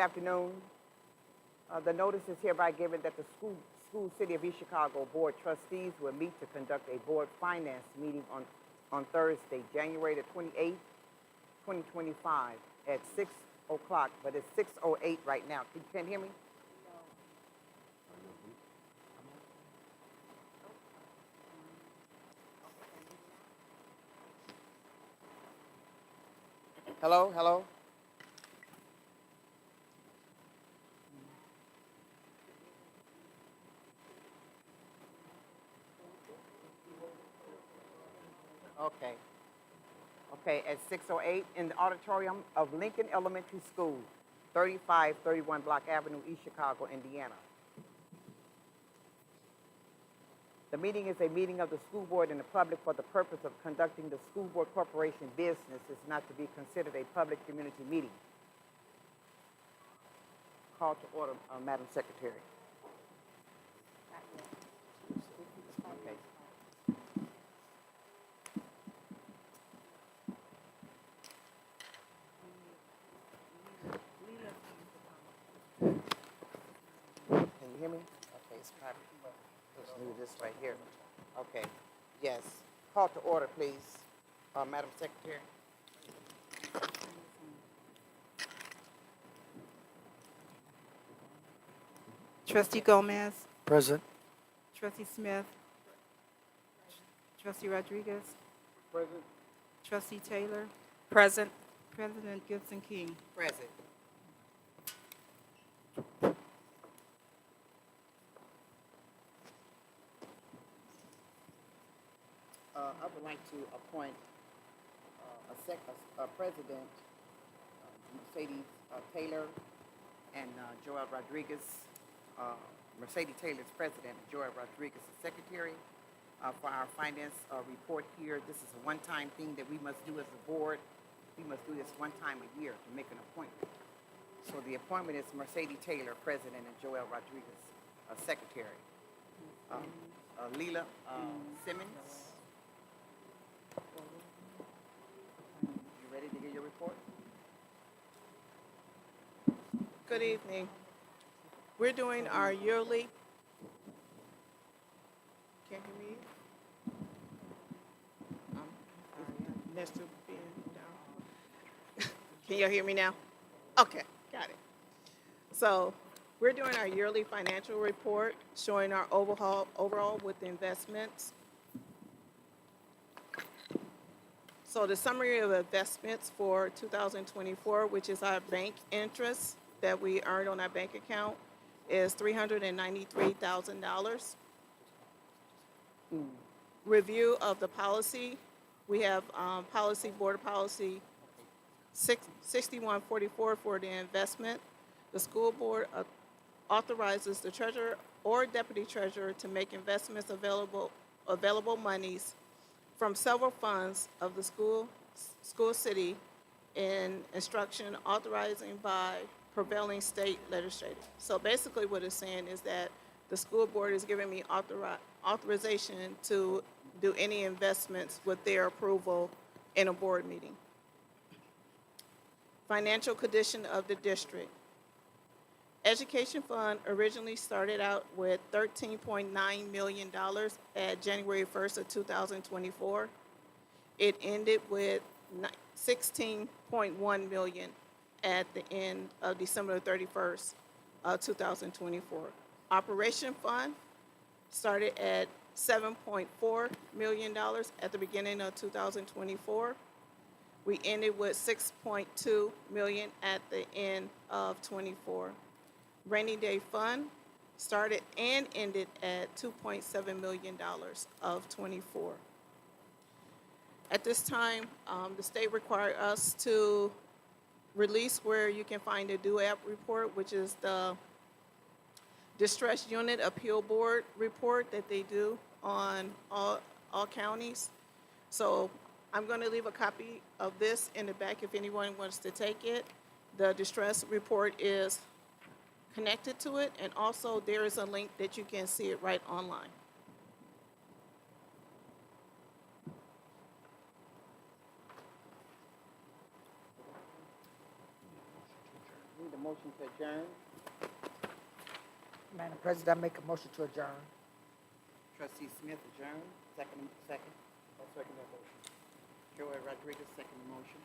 afternoon. The notice is hereby given that the school City of East Chicago Board Trustees will meet to conduct a board finance meeting on Thursday, January the 28th, 2025 at 6 o'clock, but it's 6:08 right now. You can't hear me? Hello, hello? Okay. Okay, at 6:08 in the auditorium of Lincoln Elementary School, 3531 Block Avenue, East Chicago, Indiana. The meeting is a meeting of the school board and the public for the purpose of conducting the school board corporation business. Is not to be considered a public community meeting. Call to order, Madam Secretary. Okay. Can you hear me? Okay, it's probably, let's do this right here. Okay, yes. Call to order, please, Madam Secretary. Trustee Gomez, Present. Trustee Smith, Trustee Rodriguez, Present. Trustee Taylor, Present. President Gibson King. Present. I would like to appoint a president, Mercedes Taylor, and Joel Rodriguez. Mercedes Taylor is president, Joel Rodriguez is secretary. For our finance report here, this is a one-time thing that we must do as a board. We must do this one time a year to make an appointment. So the appointment is Mercedes Taylor, president, and Joel Rodriguez, secretary. Leila Simmons. You ready to give your report? Good evening. We're doing our yearly. Can you hear me? Next to being down. Can you hear me now? Okay, got it. So we're doing our yearly financial report showing our overall with investments. So the summary of investments for 2024, which is our bank interest that we earned on our bank account, is $393,000. Review of the policy, we have board policy 6144 for the investment. The school board authorizes the treasurer or deputy treasurer to make investments available monies from several funds of the school city in instruction authorizing by prevailing state legislature. So basically what it's saying is that the school board is giving me authorization to do any investments with their approval in a board meeting. Financial condition of the district. Education fund originally started out with $13.9 million at January 1st of 2024. It ended with $16.1 million at the end of December 31st, 2024. Operation fund started at $7.4 million at the beginning of 2024. We ended with $6.2 million at the end of 24. Rainy day fund started and ended at $2.7 million of 24. At this time, the state required us to release where you can find the DUAP report, which is the Distress Unit Appeal Board report that they do on all counties. So I'm going to leave a copy of this in the back if anyone wants to take it. The distress report is connected to it, and also there is a link that you can see it right online. Need a motion to adjourn. Madam President, I make a motion to adjourn. Trustee Smith adjourn. Second. I'll second that motion. Joel Rodriguez, second motion.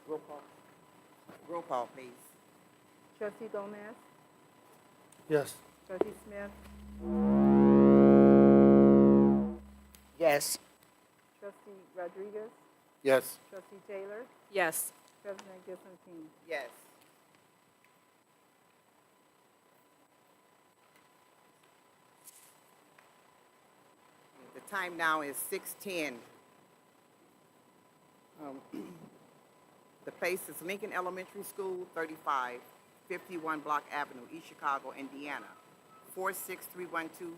Roll call. Roll call, please. Trustee Gomez, Yes. trustee Smith, Yes. trustee Rodriguez, Yes. trustee Taylor, Yes. President Gibson King. Yes. The time now is 6:10. The place is Lincoln Elementary School, 3551 Block Avenue, East Chicago, Indiana, 46312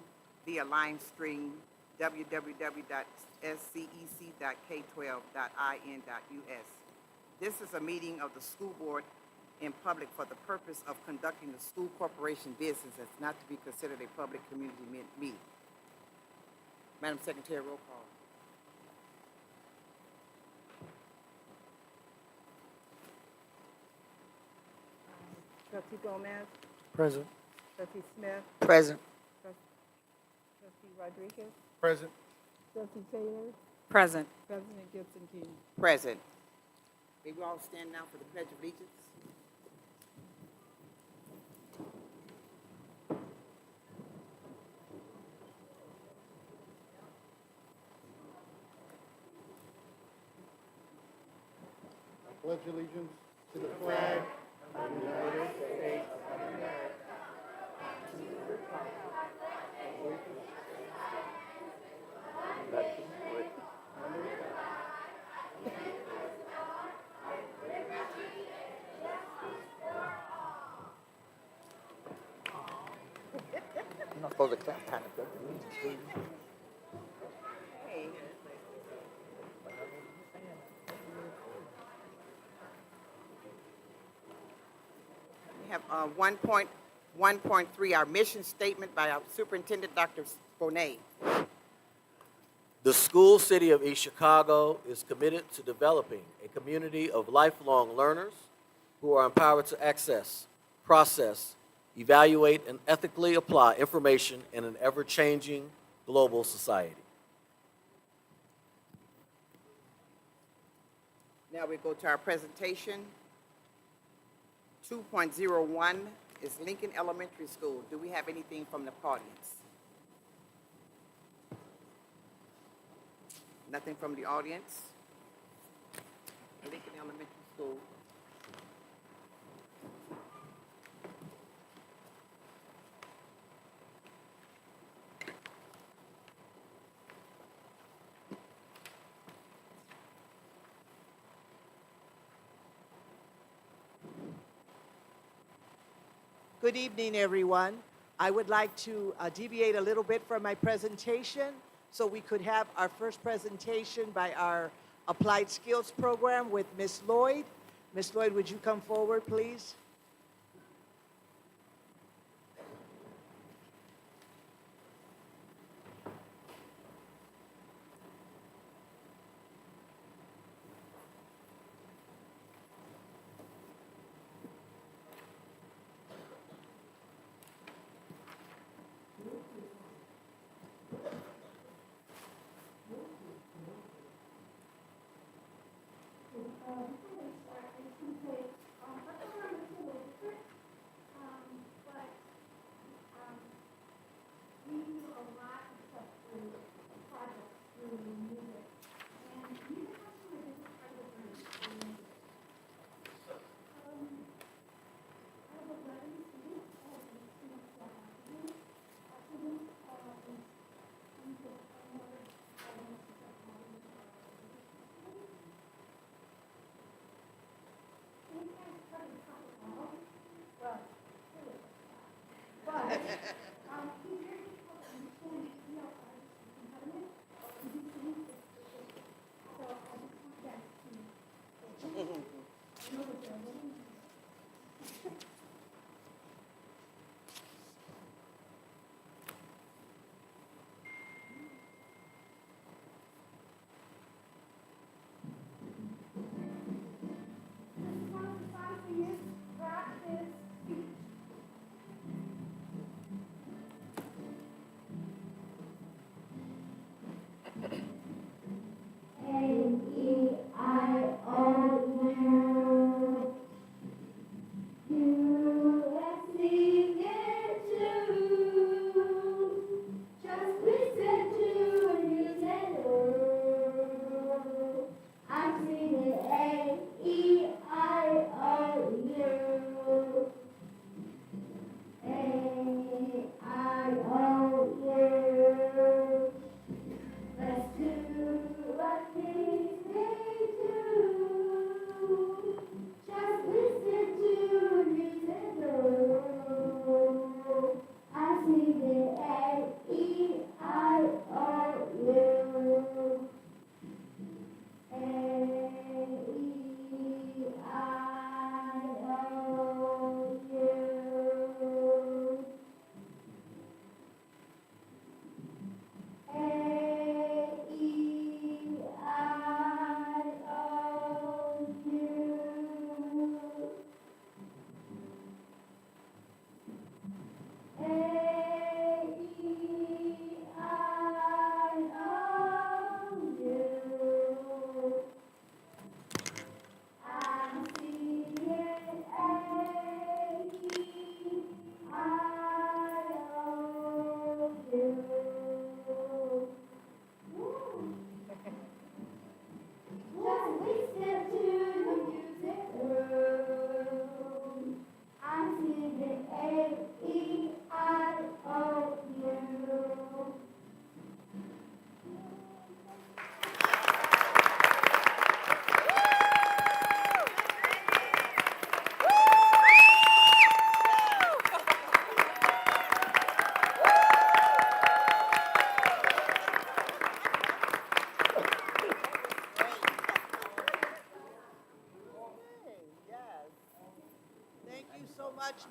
via line stream www.scec.k12.in.us. This is a meeting of the school board in public for the purpose of conducting the school corporation business that's not to be considered a public community meeting. Madam Secretary, roll call. Trustee Gomez, Present. trustee Smith, Present. trustee Rodriguez, Present. trustee Taylor, Present. President Gibson King. Present. May we all stand now for the Pledge of Allegiance? I pledge allegiance to the flag of the United States of America, to the republic for which it stands, under God, You're not supposed to clap time to go. Hey. We have 1.1.3, our mission statement by our Superintendent, Dr. Bonet. The school city of East Chicago is committed to developing a community of lifelong learners who are empowered to access, process, evaluate, and ethically apply information in an ever-changing global society. Now we go to our presentation. 2.01 is Lincoln Elementary School. Do we have anything from the audience? Nothing from the audience? Lincoln Elementary School. Good evening, everyone. I would like to deviate a little bit from my presentation so we could have our first presentation by our Applied Skills Program with Ms. Lloyd. Ms. Lloyd, would you come forward, please?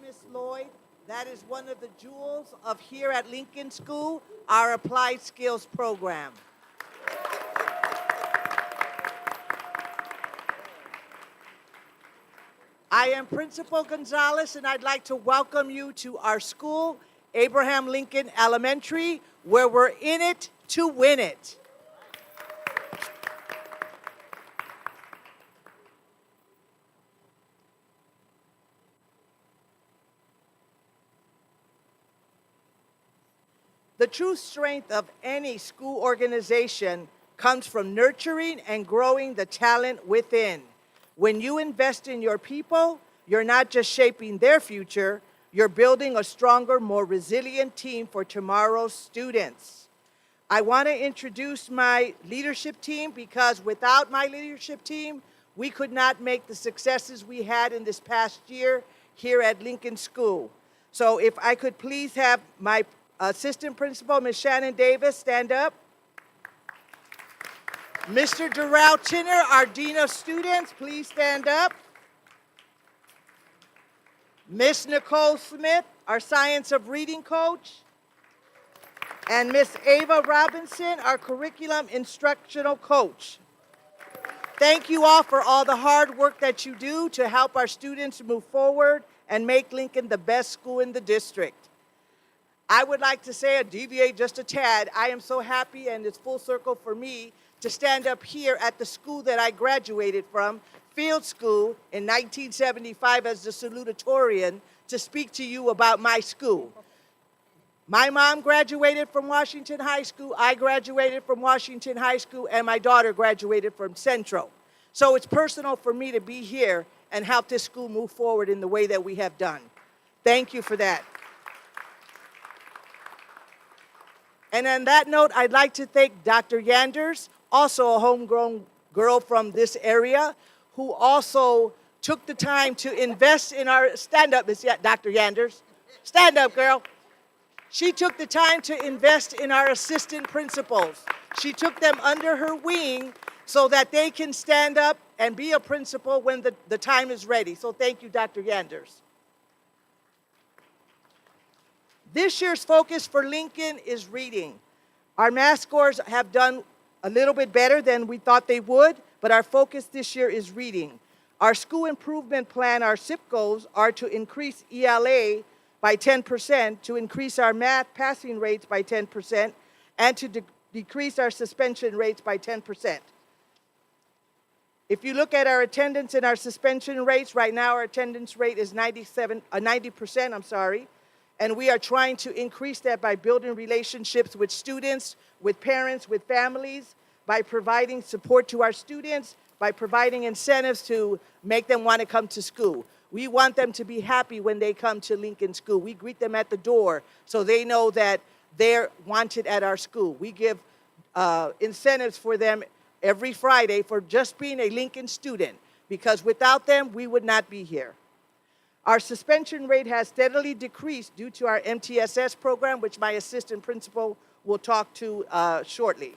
Miss Lloyd. That is one of the jewels of here at Lincoln School, our Applied Skills program. I am Principal Gonzalez, and I'd like to welcome you to our school, Abraham Lincoln Elementary, where we're in it to win it. The true strength of any school organization comes from nurturing and growing the talent within. When you invest in your people, you're not just shaping their future, you're building a stronger, more resilient team for tomorrow's students. I want to introduce my leadership team because without my leadership team, we could not make the successes we had in this past year here at Lincoln School. So if I could please have my assistant principal, Ms. Shannon Davis, stand up. Mr. Darrell Tinner, our Dean of Students, please stand up. Miss Nicole Smith, our Science of Reading coach. And Miss Ava Robinson, our Curriculum Instructional coach. Thank you all for all the hard work that you do to help our students move forward and make Lincoln the best school in the district. I would like to say, deviate just a tad, I am so happy, and it's full circle for me to stand up here at the school that I graduated from, Field School, in 1975 as the salutatorian, to speak to you about my school. My mom graduated from Washington High School, I graduated from Washington High School, and my daughter graduated from Central. So it's personal for me to be here and help this school move forward in the way that we have done. Thank you for that. And on that note, I'd like to thank Dr. Yanders, also a homegrown girl from this area, who also took the time to invest in our, stand up, Dr. Yanders, stand up, girl. She took the time to invest in our assistant principals. She took them under her wing so that they can stand up and be a principal when the time is ready. So thank you, Dr. Yanders. This year's focus for Lincoln is reading. Our math scores have done a little bit better than we thought they would, but our focus this year is reading. Our school improvement plan, our SIP goals, are to increase ELA by 10%, to increase our math passing rates by 10%, and to decrease our suspension rates by 10%. If you look at our attendance and our suspension rates, right now our attendance rate is 90%, and we are trying to increase that by building relationships with students, with parents, with families, by providing support to our students, by providing incentives to make them want to come to school. We want them to be happy when they come to Lincoln School. We greet them at the door so they know that they're wanted at our school. We give incentives for them every Friday for just being a Lincoln student, because without them, we would not be here. Our suspension rate has steadily decreased due to our MTSS program, which my assistant principal will talk to shortly.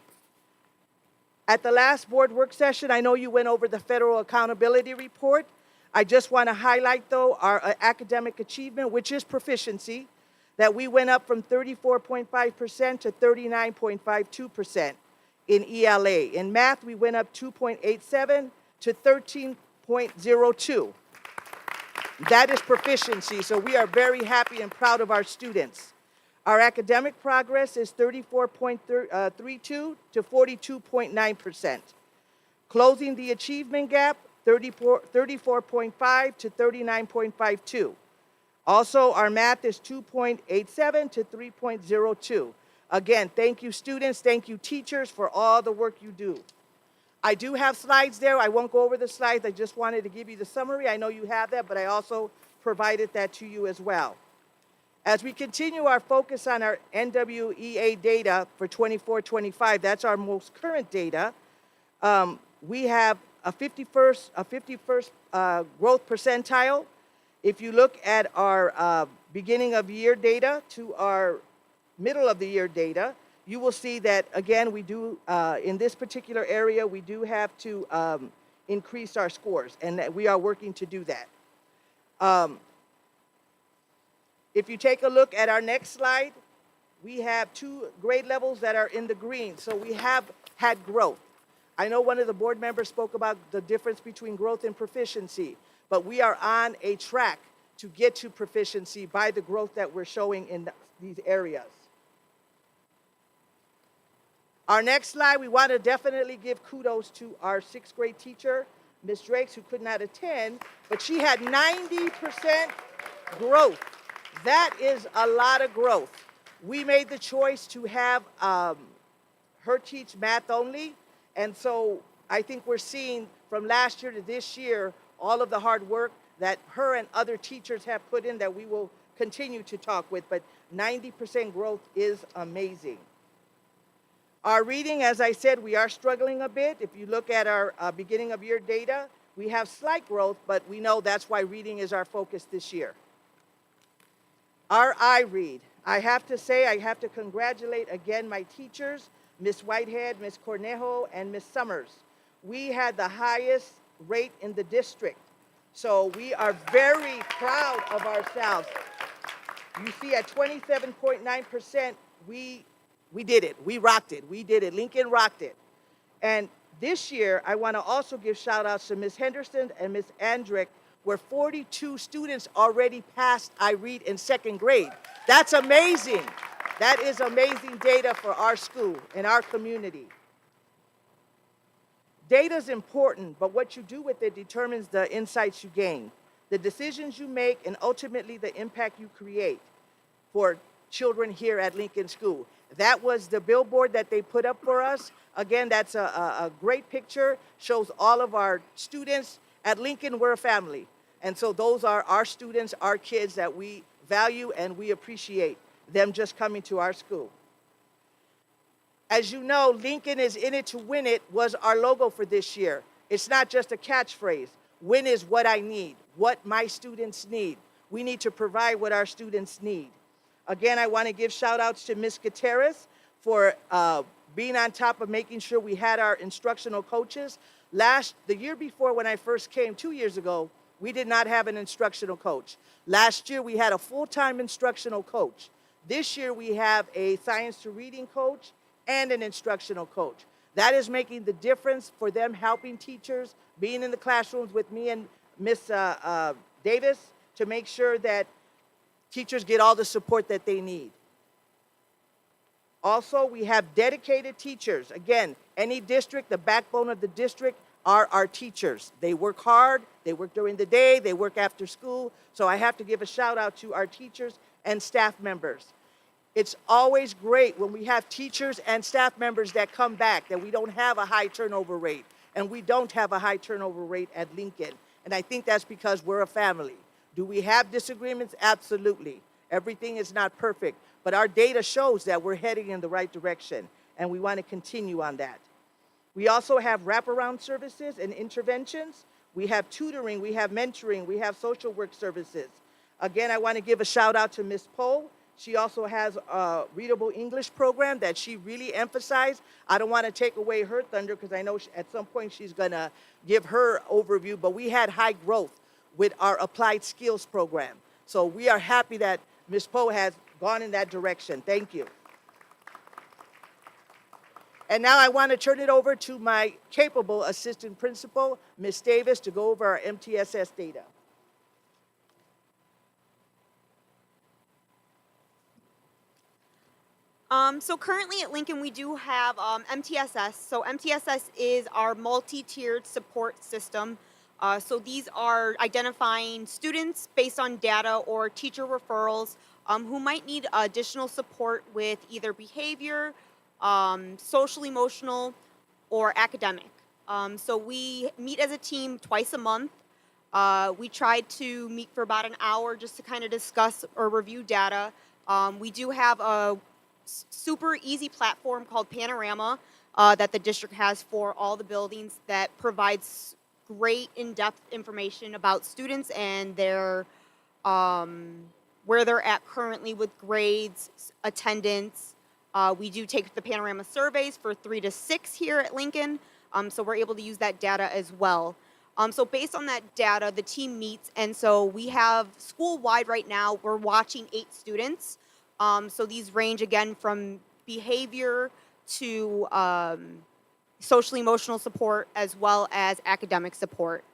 At the last board work session, I know you went over the Federal Accountability Report. I just want to highlight, though, our academic achievement, which is proficiency, that we went up from 34.5% to 39.52% in ELA. In math, we went up 2.87 to 13.02. That is proficiency, so we are very happy and proud of our students. Our academic progress is 34.32 to 42.9%. Closing the achievement gap, 34.5 to 39.52. Also, our math is 2.87 to 3.02. Again, thank you students, thank you teachers for all the work you do. I do have slides there. I won't go over the slides. I just wanted to give you the summary. I know you have that, but I also provided that to you as well. As we continue our focus on our NWEA data for 24-25, that's our most current data, we have a 51st growth percentile. If you look at our beginning of year data to our middle of the year data, you will see that, again, we do, in this particular area, we do have to increase our scores, and that we are working to do that. If you take a look at our next slide, we have 2 grade levels that are in the green. So we have had growth. I know one of the board members spoke about the difference between growth and proficiency, but we are on a track to get to proficiency by the growth that we're showing in these areas. Our next slide, we want to definitely give kudos to our 6th grade teacher, Ms. Drakes, who could not attend, but she had 90% growth. That is a lot of growth. We made the choice to have her teach math only, and so I think we're seeing from last year to this year all of the hard work that her and other teachers have put in that we will continue to talk with, but 90% growth is amazing. Our reading, as I said, we are struggling a bit. If you look at our beginning of year data, we have slight growth, but we know that's why reading is our focus this year. Our iRead, I have to say, I have to congratulate again my teachers, Ms. Whitehead, Ms. Cornejo, and Ms. Summers. We had the highest rate in the district. So we are very proud of ourselves. You see at 27.9%, we did it. We rocked it. We did it. Lincoln rocked it. And this year, I want to also give shout outs to Ms. Henderson and Ms. Andrick, where 42 students already passed iRead in 2nd grade. That's amazing. That is amazing data for our school and our community. Data is important, but what you do with it determines the insights you gain, the decisions you make, and ultimately the impact you create for children here at Lincoln School. That was the billboard that they put up for us. Again, that's a great picture, shows all of our students. At Lincoln, we're a family. And so those are our students, our kids that we value and we appreciate them just coming to our school. As you know, Lincoln is in it to win it was our logo for this year. It's not just a catchphrase. Win is what I need, what my students need. We need to provide what our students need. Again, I want to give shout outs to Ms. Gutierrez for being on top of making sure we had our instructional coaches. The year before when I first came 2 years ago, we did not have an instructional coach. Last year, we had a full-time instructional coach. This year, we have a science to reading coach and an instructional coach. That is making the difference for them helping teachers, being in the classrooms with me and Ms. Davis to make sure that teachers get all the support that they need. Also, we have dedicated teachers. Again, any district, the backbone of the district are our teachers. They work hard, they work during the day, they work after school. So I have to give a shout out to our teachers and staff members. It's always great when we have teachers and staff members that come back, that we don't have a high turnover rate. And we don't have a high turnover rate at Lincoln. And I think that's because we're a family. Do we have disagreements? Absolutely. Everything is not perfect. But our data shows that we're heading in the right direction. And we want to continue on that. We also have wraparound services and interventions. We have tutoring, we have mentoring, we have social work services. Again, I want to give a shout out to Ms. Poe. She also has a readable English program that she really emphasized. I don't want to take away her thunder because I know at some point she's going to give her overview, but we had high growth with our applied skills program. So we are happy that Ms. Poe has gone in that direction. Thank you. And now I want to turn it over to my capable assistant principal, Ms. Davis, to go over our MTSS data. So currently at Lincoln, we do have MTSS. So MTSS is our multi-tiered support system. So these are identifying students based on data or teacher referrals who might need additional support with either behavior, social, emotional, or academic. So we meet as a team twice a month. We try to meet for about an hour just to kind of discuss or review data. We do have a super easy platform called Panorama that the district has for all the buildings that provides great in-depth information about students and their where they're at currently with grades, attendance. We do take the Panorama surveys for 3 to 6 here at Lincoln, so we're able to use that data as well. So based on that data, the team meets, and so we have school-wide right now, we're watching 8 students. So these range again from behavior to social emotional support as well as academic support.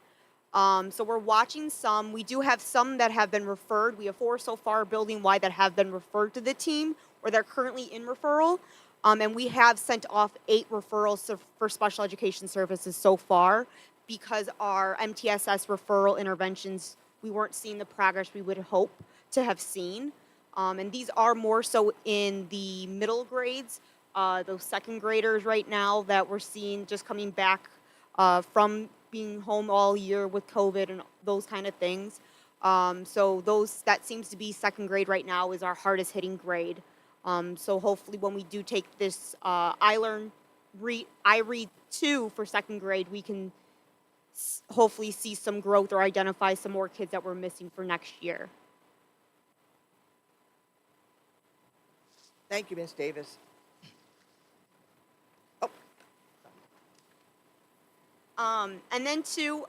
So we're watching some. We do have some that have been referred. We have 4 so far building-wide that have been referred to the team or they're currently in referral. And we have sent off 8 referrals for special education services so far because our MTSS referral interventions, we weren't seeing the progress we would hope to have seen. And these are more so in the middle grades, those second graders right now that we're seeing just coming back from being home all year with COVID and those kind of things. So that seems to be second grade right now is our hardest hitting grade. So hopefully when we do take this I Read 2 for second grade, we can hopefully see some growth or identify some more kids that we're missing for next year. Thank you, Ms. Davis. And then too,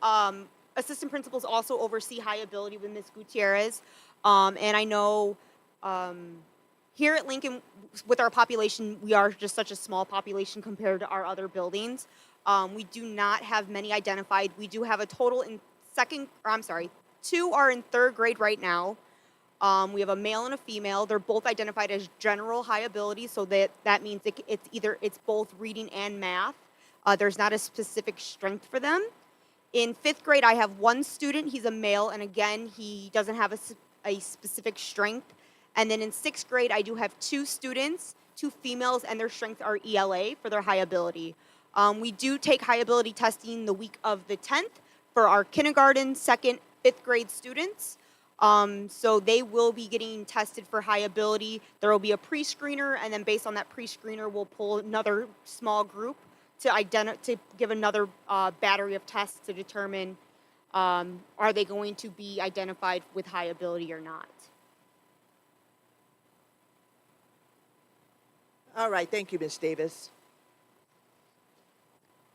assistant principals also oversee high ability with Ms. Gutierrez. And I know here at Lincoln, with our population, we are just such a small population compared to our other buildings. We do not have many identified. We do have a total in 2 are in 3rd grade right now. We have a male and a female. They're both identified as general high ability, so that means it's both reading and math. There's not a specific strength for them. In 5th grade, I have 1 student. He's a male, and again, he doesn't have a specific strength. And then in 6th grade, I do have 2 students, 2 females, and their strengths are ELA for their high ability. We do take high ability testing the week of the 10th for our kindergarten, 2nd, 5th grade students. So they will be getting tested for high ability. There will be a pre-screener, and then based on that pre-screener, we'll pull another small group to give another battery of tests to determine are they going to be identified with high ability or not. All right, thank you, Ms. Davis.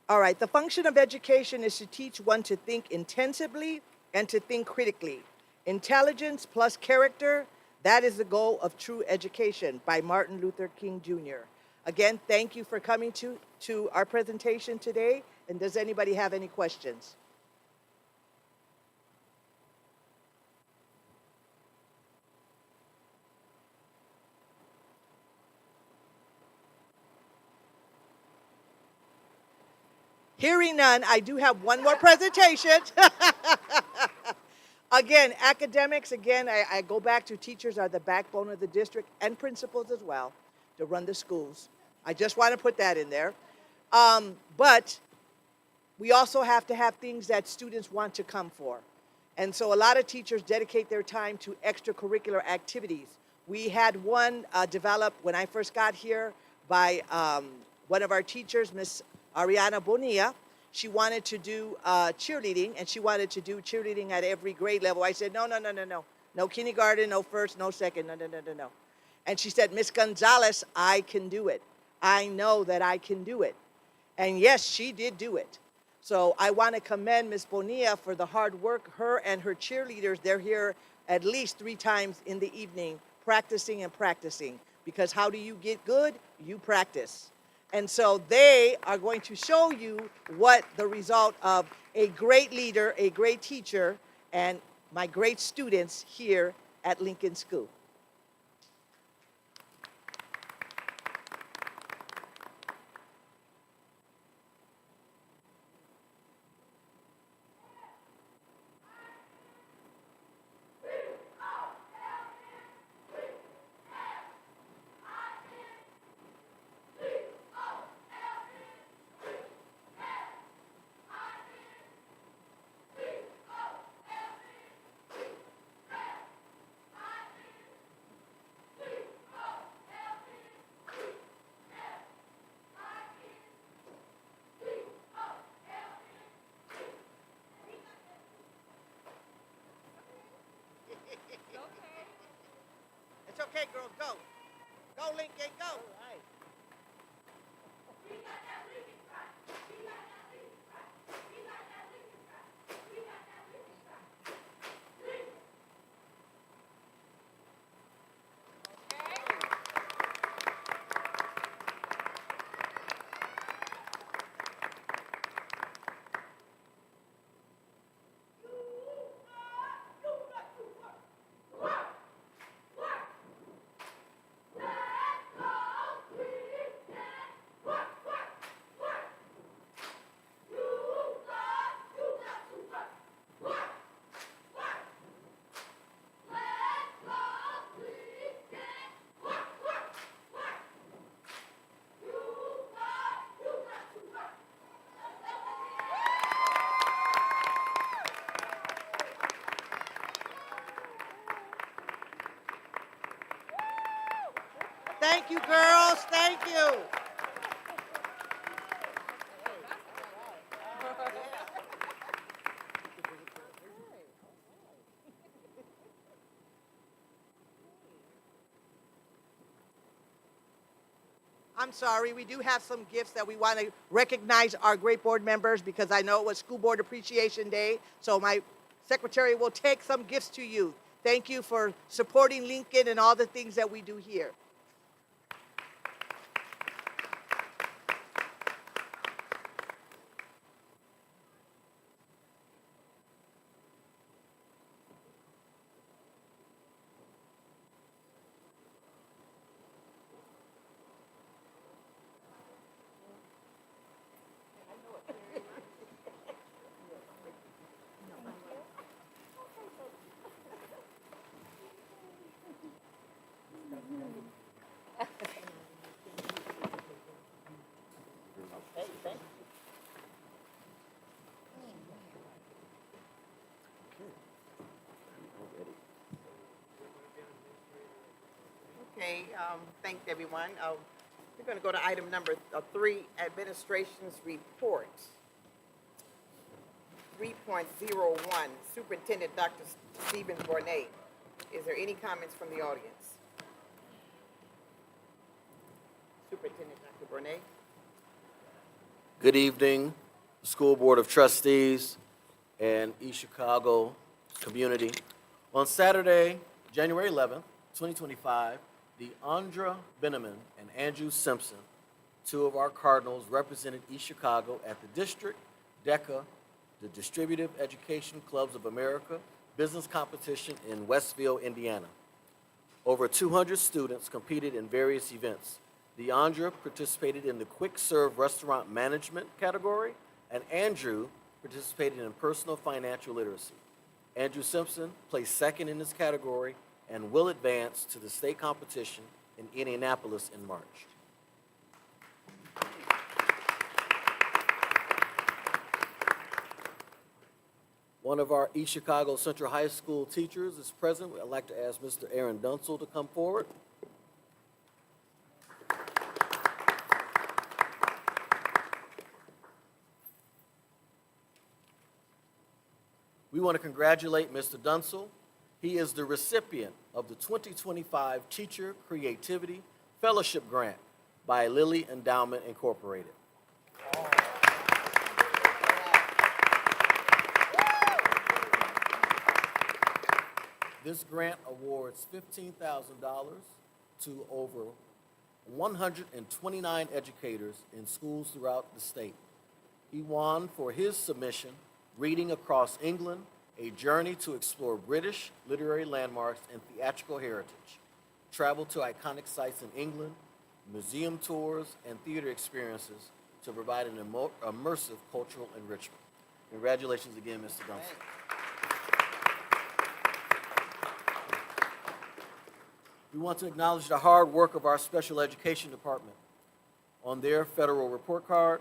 All right, the function of education is to teach one to think intensively and to think critically. Intelligence plus character, that is the goal of true education, by Martin Luther King Jr. Again, thank you for coming to our presentation today. And does anybody have any questions? Hearing none, I do have one more presentation. Again, academics, I go back to teachers are the backbone of the district and principals as well to run the schools. I just want to put that in there. But we also have to have things that students want to come for. And so a lot of teachers dedicate their time to extracurricular activities. We had one developed when I first got here by one of our teachers, Miss Ariana Bonilla. She wanted to do cheerleading, and she wanted to do cheerleading at every grade level. I said, no. No kindergarten, no first, no second, no. And she said, Miss Gonzalez, I can do it. I know that I can do it. And yes, she did do it. So I want to commend Miss Bonilla for the hard work. Her and her cheerleaders, they're here at least 3 times in the evening practicing and practicing. Because how do you get good? You practice. And so they are going to show you what the result of a great leader, a great teacher, and my great students here at Lincoln School. It's okay, girls, go. Go, Lincoln, go. All right. We got that Lincoln pride. We got that Lincoln pride. We got that Lincoln pride. Thank you, girls. Thank you. I'm sorry, we do have some gifts that we want to recognize our great board members because I know it was School Board Appreciation Day, so my secretary will take some gifts to you. Thank you for supporting Lincoln and all the things that we do here. Okay, thanks, everyone. We're going to go to item number 3, Administration's Report. 3.01, Superintendent Dr. Stephen Bournet. Is there any comments from the audience? Superintendent Dr. Bournet? Good evening, School Board of Trustees and East Chicago community. On Saturday, January 11th, 2025, Deandra Benjamin and Andrew Simpson, two of our Cardinals, represented East Chicago at the District DECA, the Distributive Education Clubs of America, business competition in Westville, Indiana. Over 200 students competed in various events. Deandra participated in the quick serve restaurant management category, and Andrew participated in personal financial literacy. Andrew Simpson placed second in this category and will advance to the state competition in Indianapolis in March. One of our East Chicago Central High School teachers is present. I'd like to ask Mr. Aaron Dunsel to come forward. We want to congratulate Mr. Dunsel. He is the recipient of the 2025 Teacher Creativity Fellowship Grant by Lilly Endowment Incorporated. This grant awards $15,000 to over 129 educators in schools throughout the state. He won for his submission, Reading Across England, A Journey to Explore British Literary Landmarks and Theatrical Heritage. Travel to iconic sites in England, museum tours, and theater experiences to provide an immersive cultural enrichment. Congratulations again, Mr. Dunsel. We want to acknowledge the hard work of our special education department. On their federal report card,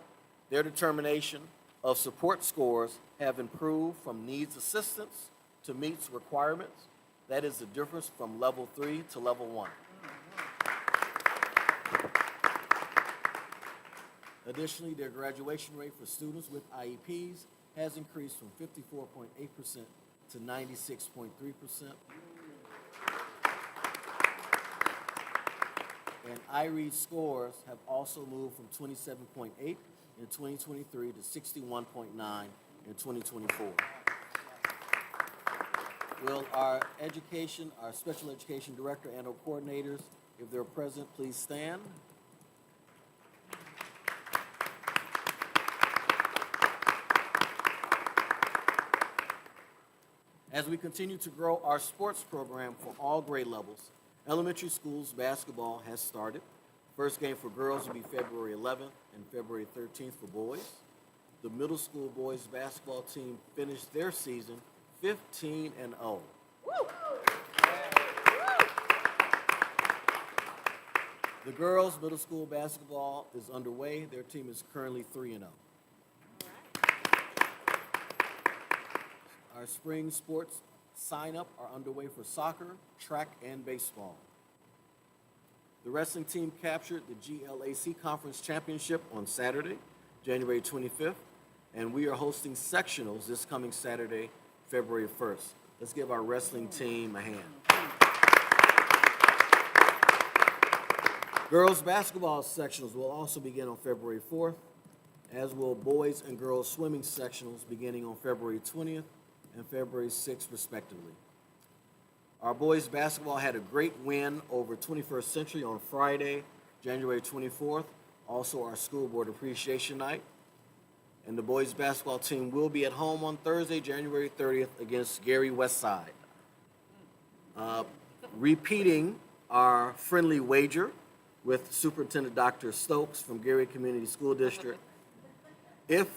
their determination of support scores have improved from needs assistance to meets requirements. That is the difference from level 3 to level 1. Additionally, their graduation rate for students with IEPs has increased from 54.8% to 96.3%. And iRead scores have also moved from 27.8 in 2023 to 61.9 in 2024. Will our special education director and our coordinators, if they're present, please stand. As we continue to grow our sports program for all grade levels, elementary schools basketball has started. First game for girls will be February 11th and February 13th for boys. The middle school boys basketball team finished their season 15-0. The girls' middle school basketball is underway. Their team is currently 3-0. Our spring sports sign-up are underway for soccer, track, and baseball. The wrestling team captured the GLAC Conference Championship on Saturday, January 25th, and we are hosting sectionals this coming Saturday, February 1st. Let's give our wrestling team a hand. Girls basketball sectionals will also begin on February 4th, as will boys and girls swimming sectionals beginning on February 20th and February 6th, respectively. Our boys basketball had a great win over 21st Century on Friday, January 24th, also our School Board Appreciation Night. And the boys basketball team will be at home on Thursday, January 30th against Gary Westside. Repeating our friendly wager with Superintendent Dr. Stokes from Gary Community School District. If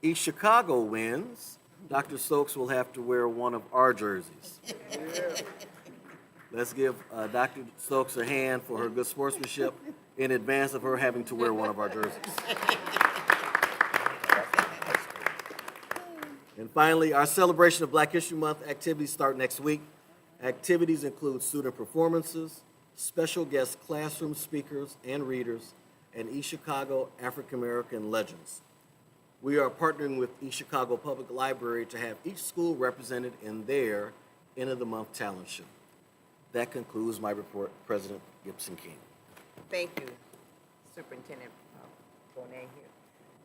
East Chicago wins, Dr. Stokes will have to wear one of our jerseys. Let's give Dr. Stokes a hand for her good sportsmanship in advance of her having to wear one of our jerseys. And finally, our celebration of Black History Month activities start next week. Activities include student performances, special guest classroom speakers and readers, and East Chicago African American legends. We are partnering with East Chicago Public Library to have each school represented in their end of the month talent show. That concludes my report, President Gibson King. Thank you, Superintendent Bonet here.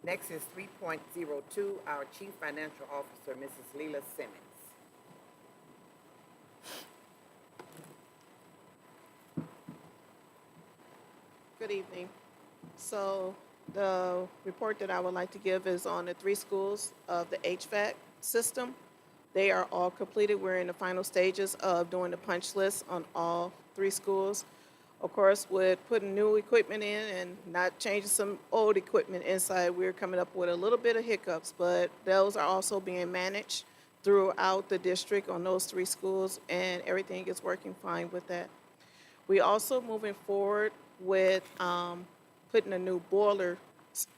Next is 3.02, our Chief Financial Officer, Mrs. Leila Simmons. Good evening. So the report that I would like to give is on the 3 schools of the HVAC system. They are all completed. We're in the final stages of doing the punch list on all 3 schools. Of course, with putting new equipment in and not changing some old equipment inside, we're coming up with a little bit of hiccups, but those are also being managed throughout the district on those 3 schools, and everything is working fine with that. We also moving forward with putting a new boiler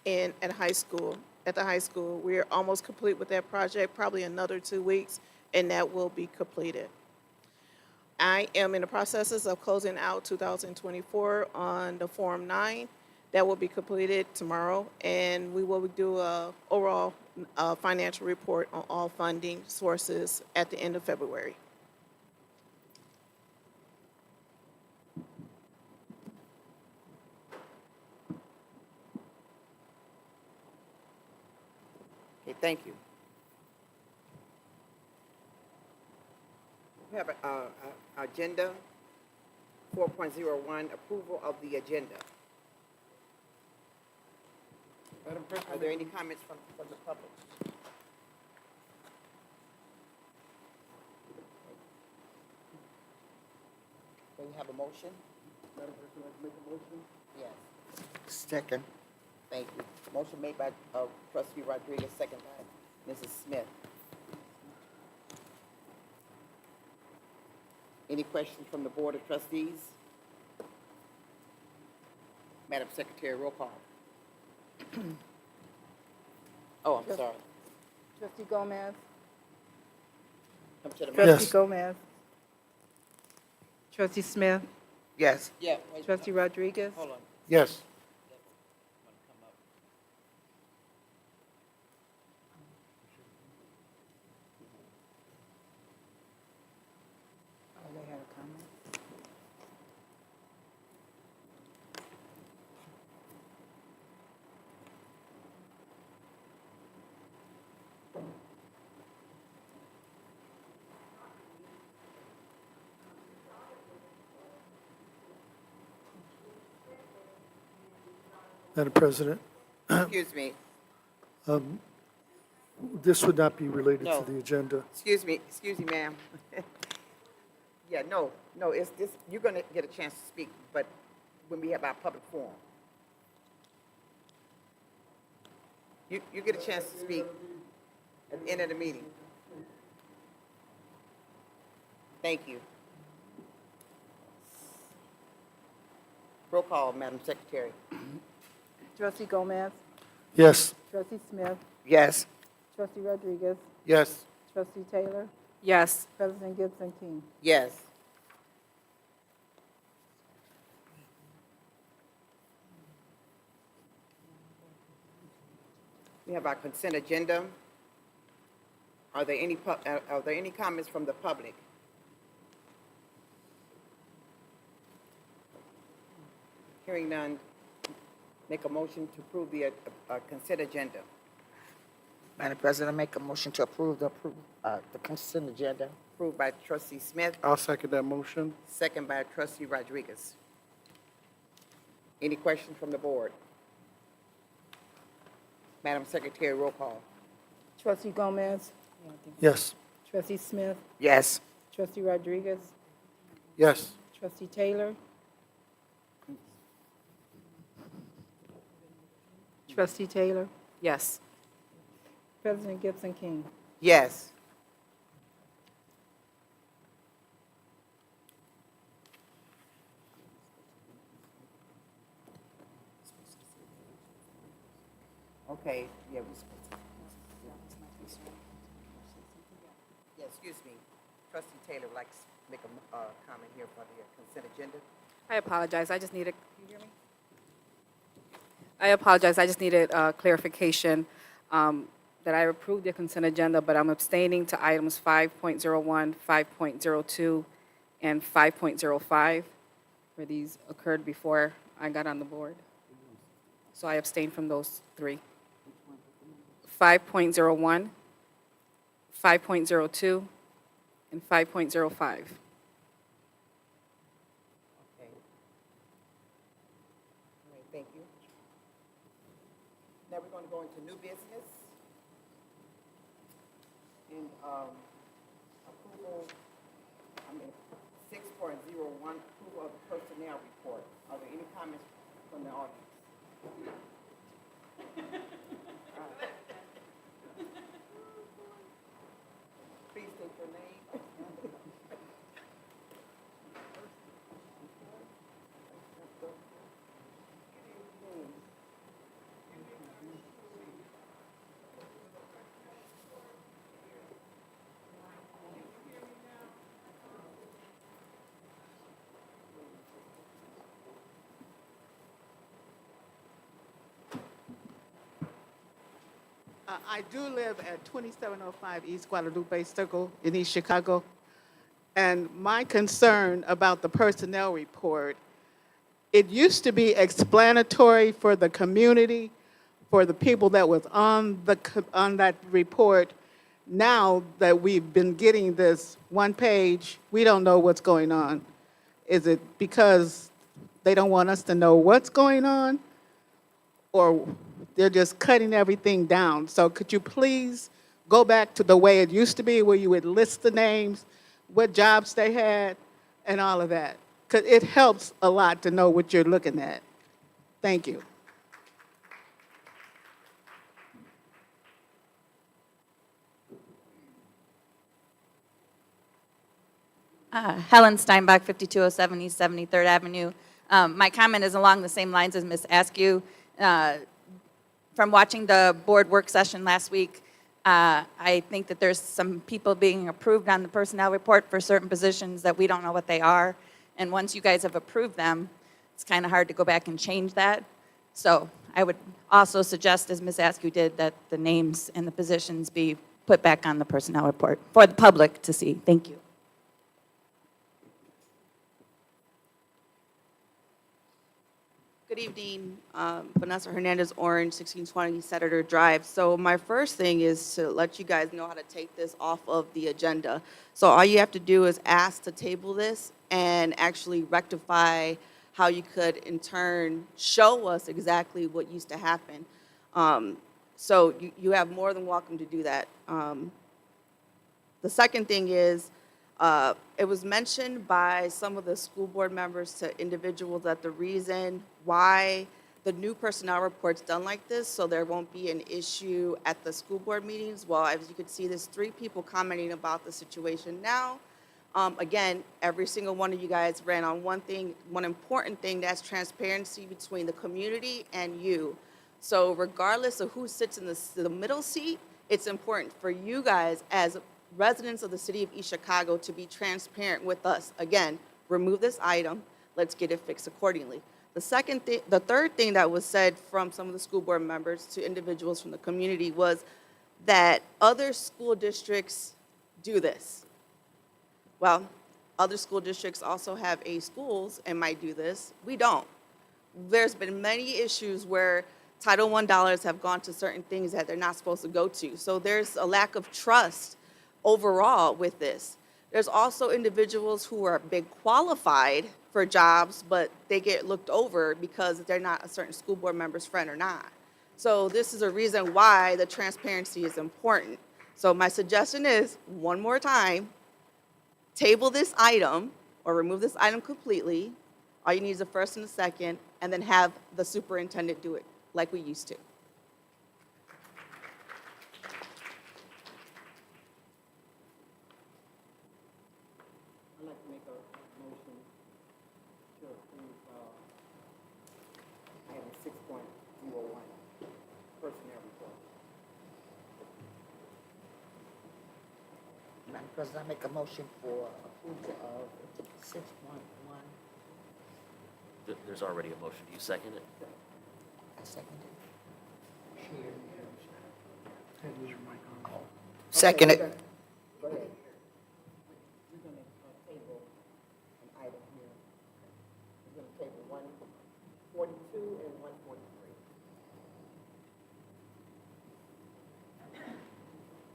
in at high school. At the high school, we're almost complete with that project, probably another 2 weeks, and that will be completed. I am in the processes of closing out 2024 on the Form 9. That will be completed tomorrow, and we will do a overall financial report on all funding sources at the end of February. Okay, thank you. We have a agenda 4.01, approval of the agenda. Madam Are there President, any comments from the public? Do you have a motion? Madam President, I'd like to make a motion. Yes. Second. Thank you. Motion made by Trustee Rodriguez, second by Mrs. Smith. Any questions from the Board of Trustees? Madam Secretary, roll call. Oh, I'm sorry. Trustee Gomez? Come to the mic. Trustee Gomez? Trustee Smith? Yes. Yeah, wait, Trustee Rodriguez? hold on. Yes. Oh, they had a comment. Madam President, Excuse me, this would not be related No. to the agenda. excuse me, ma'am. Yeah, no, it's this, you're gonna get a chance to speak, but when we have our public forum. You get a chance to speak at the end of the meeting. Thank you. Roll call, Madam Secretary. Trustee Gomez? Yes. Trustee Smith? Yes. Trustee Rodriguez? Yes. Trustee Taylor? Yes. President Gibson King? Yes. We have our consent agenda. Are there any comments from the public? Hearing none, make a motion to approve the consent agenda. Madam President, I make a motion to approve the consent agenda. Approved by trustee Smith, I'll second that motion. second by trustee Rodriguez. Any questions from the board? Madam Secretary, roll call. Trustee Gomez, Yes. Trustee Smith, Yes. Trustee Rodriguez, Yes. Trustee Taylor, Trustee Taylor, Yes. President Gibson King. Yes. Okay, yeah, yeah, excuse me. Trustee Taylor would like to make a comment here for the consent agenda. I apologize. I just needed, can you hear me? I apologize. I just needed clarification that I approved the consent agenda, but I'm abstaining to items 5.01, 5.02, and 5.05, where these occurred before I got on the board. So I abstained from those three. 5.01, 5.02, and 5.05. Okay. All right, thank you. Now we're going to go into new business. And approval, 6.01, approval of the personnel report. Are there any comments from the audience? Please state your name. I do live at 2705 East Guadalupe Circle in East Chicago. And my concern about the personnel report, it used to be explanatory for the community, for the people that was on that report. Now that we've been getting this one page, we don't know what's going on. Is it because they don't want us to know what's going on? Or they're just cutting everything down? So could you please go back to the way it used to be, where you would list the names, what jobs they had, and all of that? Because it helps a lot to know what you're looking at. Thank you. Helen Steinbach, 5207 East 73rd Avenue. My comment is along the same lines as Ms. Askew. From watching the board work session last week, I think that there's some people being approved on the personnel report for certain positions that we don't know what they are. And once you guys have approved them, it's kind of hard to go back and change that. So I would also suggest, as Ms. Askew did, that the names and the positions be put back on the personnel report for the public to see. Thank you. Good evening, Vanessa Hernandez Orange, 1620 Senator Drive. So my first thing is to let you guys know how to take this off of the agenda. So all you have to do is ask to table this and actually rectify how you could in turn show us exactly what used to happen. So you have more than welcome to do that. The second thing is, it was mentioned by some of the school board members to individuals that the reason why the new personnel report's done like this, so there won't be an issue at the school board meetings. Well, as you can see, there's 3 people commenting about the situation now. Again, every single one of you guys ran on one thing, one important thing, that's transparency between the community and you. So regardless of who sits in the middle seat, it's important for you guys as residents of the city of East Chicago to be transparent with us. Again, remove this item, let's get it fixed accordingly. The third thing that was said from some of the school board members to individuals from the community was that other school districts do this. Well, other school districts also have A schools and might do this. We don't. There's been many issues where Title I dollars have gone to certain things that they're not supposed to go to. So there's a lack of trust overall with this. There's also individuals who are been qualified for jobs, but they get looked over because they're not a certain school board member's friend or not. So this is a reason why the transparency is important. So my suggestion is, one more time, table this item or remove this item completely. All you need is a first and a second, and then have the superintendent do it like we used to. I'd like to make a motion to approve, item 6.01, personnel report. Madam President, I make a motion for approval of 6.1. There's already a motion. Do you second it? I second it. Okay, Second it. Go ahead. We're gonna table an item here. We're gonna table 142 and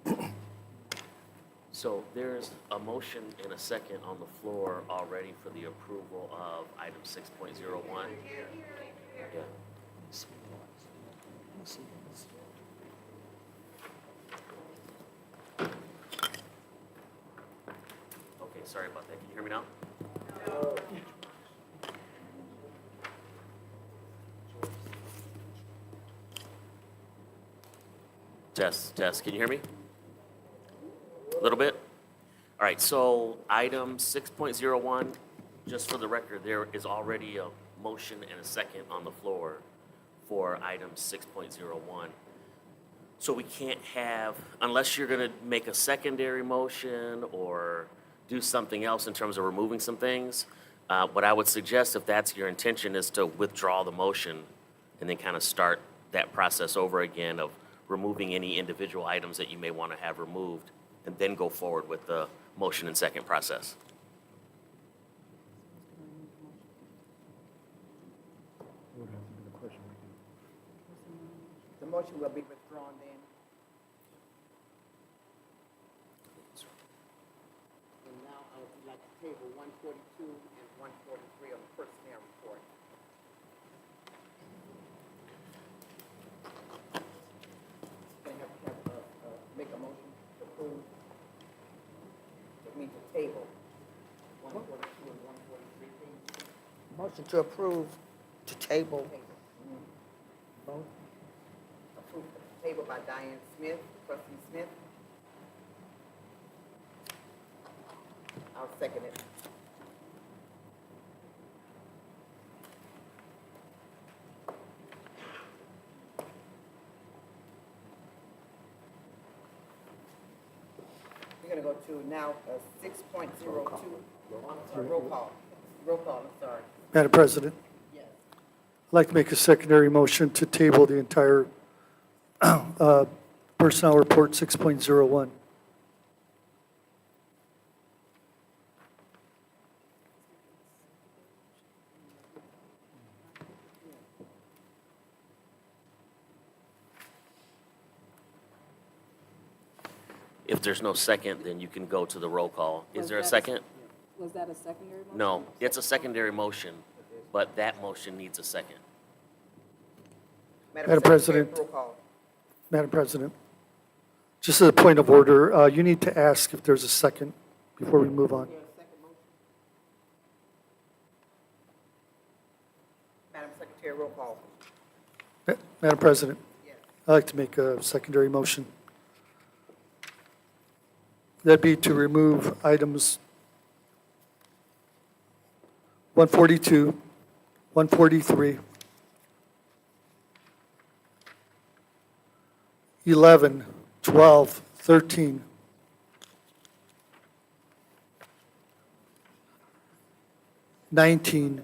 143. So there's a motion and a second on the floor already for the approval of item 6.01. Yeah. Okay, sorry about that. Can you hear me now? Test. Can you hear me? A little bit? All right, so item 6.01, just for the record, there is already a motion and a second on the floor for item 6.01. So we can't have, unless you're going to make a secondary motion or do something else in terms of removing some things, what I would suggest, if that's your intention, is to withdraw the motion and then kind of start that process over again of removing any individual items that you may want to have removed, and then go forward with the motion and second process. The motion will be withdrawn then. And now I would like to table 142 and 143 on the personnel report. Gonna have to make a motion to approve. That means to table 142 and 143, please. Motion to approve to table. Vote. Approved, table by Diane Smith, trustee Smith. I'll second it. We're gonna go to now 6.02. Roll call. Roll call, I'm sorry. Madam President, Yes. I'd like to make a secondary motion to table the entire personnel report 6.01. If there's no second, then you can go to the roll call. Is there a second? Was that a secondary motion? No, it's a secondary motion, but that motion needs a second. Madam Secretary, President. roll call. Madam President, just as a point of order, you need to ask if there's a second before we move on. Is there a second motion? Madam Secretary, roll call. Madam President, Yes. I'd like to make a secondary motion. That'd be to remove items 142, 143, 11, 12, 13, 19,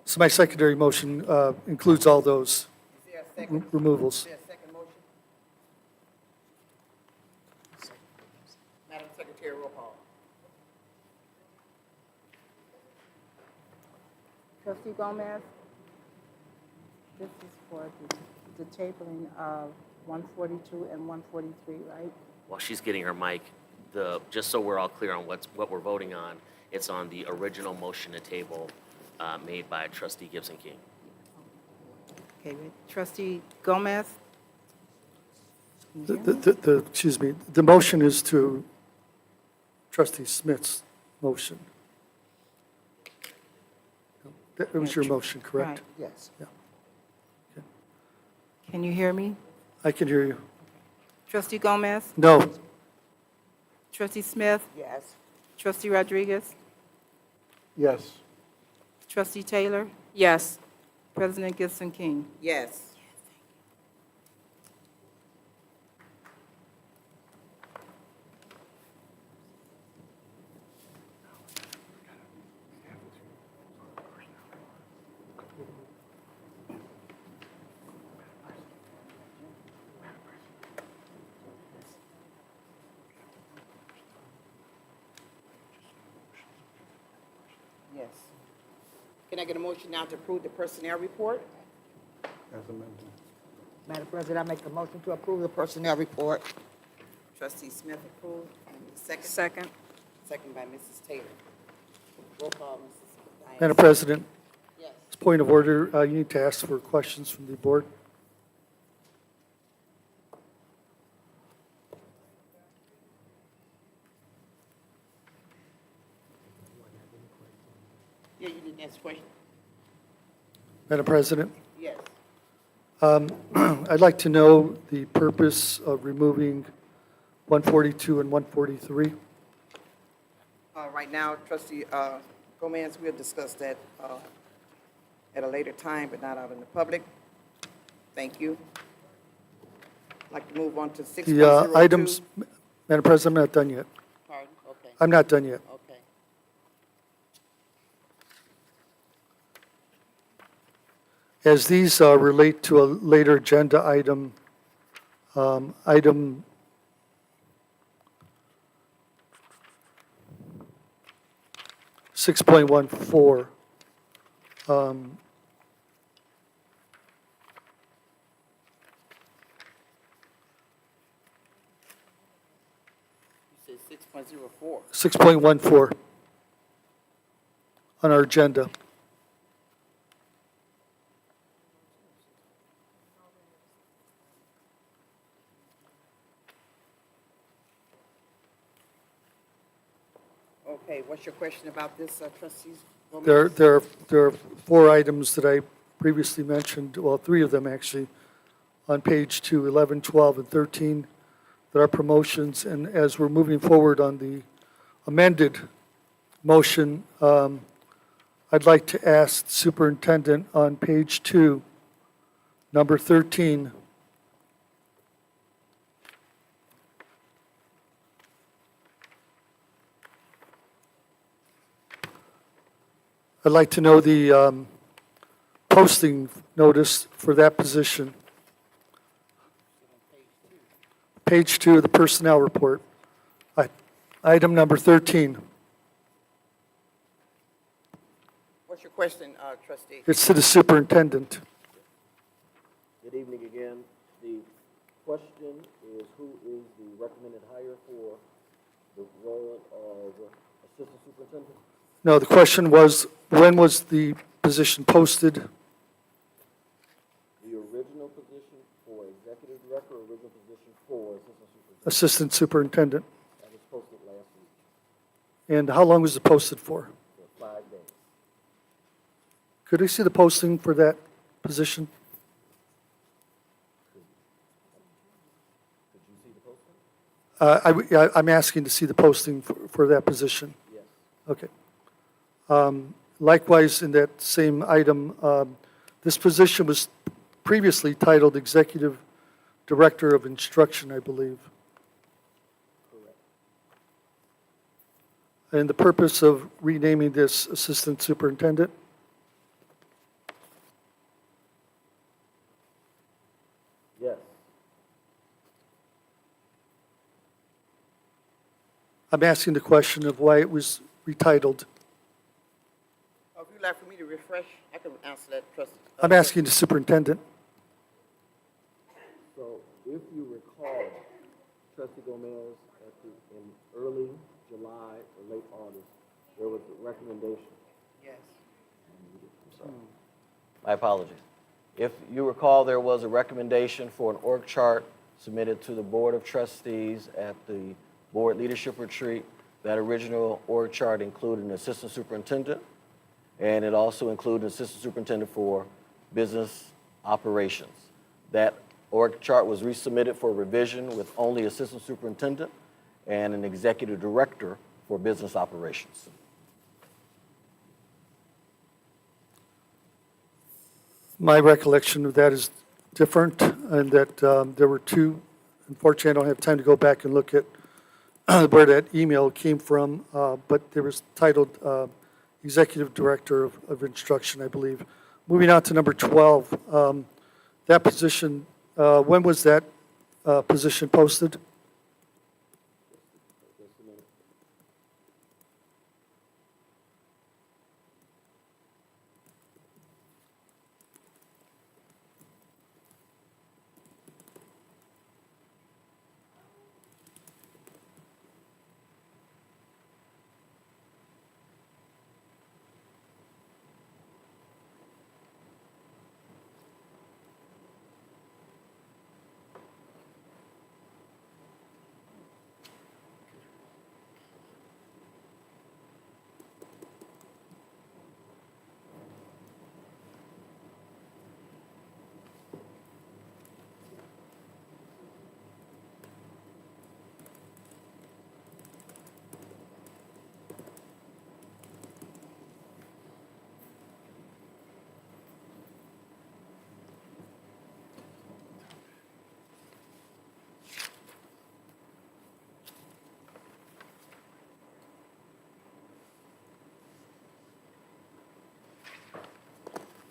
So my secondary motion includes all those Is there a second? removals. Is there a second motion? Madam Secretary, roll call. Trustee Gomez? This is for the tabling of 142 and 143, right? While she's getting her mic, just so we're all clear on what we're voting on, it's on the original motion to table made by trustee Gibson King. Okay, Trustee Gomez? Excuse me, the motion is to trustee Smith's motion. That was your motion, correct? Right. Yes. Can you hear me? I can hear you. Trustee Gomez? No. Trustee Smith? Yes. Trustee Rodriguez? Yes. Trustee Taylor? Yes. President Gibson King? Yes. Yes. Can I get a motion now to approve the personnel report? As amended. Madam President, I make a motion to approve the personnel report. Trustee Smith approved, and second? Second. Second by Mrs. Taylor. Roll call, Mrs. Diane. Madam President, Yes. as a point of order, you need to ask for questions from the board. Yeah, you didn't ask a question? Madam President, Yes. I'd like to know the purpose of removing 142 and 143. Right now, trustee Gomez, we'll discuss that at a later time, but not out in the public. Thank you. I'd like to move on to 6.02. The items, Madam President, I'm not done yet. Pardon? Okay, I'm not done yet. okay. As these relate to a later agenda item, item 6.14, You said 6.04. 6.14 on our agenda. Okay, what's your question about this, trustees? Gomez? There are four items that I previously mentioned, well, three of them actually, on page 2, 11, 12, and 13, that are promotions. And as we're moving forward on the amended motion, I'd like to ask the superintendent on page 2, number 13, I'd like to know the posting notice for that position. Page 2 of the personnel report. Item number 13. What's your question, trustee? It's to the superintendent. Good evening again. The question is, who is the recommended hire for the role of assistant superintendent? No, the question was, when was the position posted? The original position for executive director, or original position for assistant superintendent? Assistant superintendent. That was posted last week And how long was it posted for? for 5 days. Could I see the posting for that position? Did you see the posting? I'm asking to see the posting for that position. Yes. Okay. Likewise, in that same item, this position was previously titled Executive Director of Instruction, I believe. Correct. And the purpose of renaming this Assistant Superintendent? I'm asking the question of why it was retitled. If you'd like for me to refresh, I can answer that, trustee. I'm asking the superintendent. So if you recall, trustee Gomez, in early July or late August, there was a recommendation. Yes. My apologies. If you recall, there was a recommendation for an org chart submitted to the Board of Trustees at the board leadership retreat. That original org chart included an assistant superintendent, and it also included an assistant superintendent for business operations. That org chart was resubmitted for revision with only assistant superintendent and an executive director for business operations. My recollection of that is different, and that there were two. Unfortunately, I don't have time to go back and look at where that email came from, but there was titled Executive Director of Instruction, I believe. Moving on to number 12, that position, when was that position posted?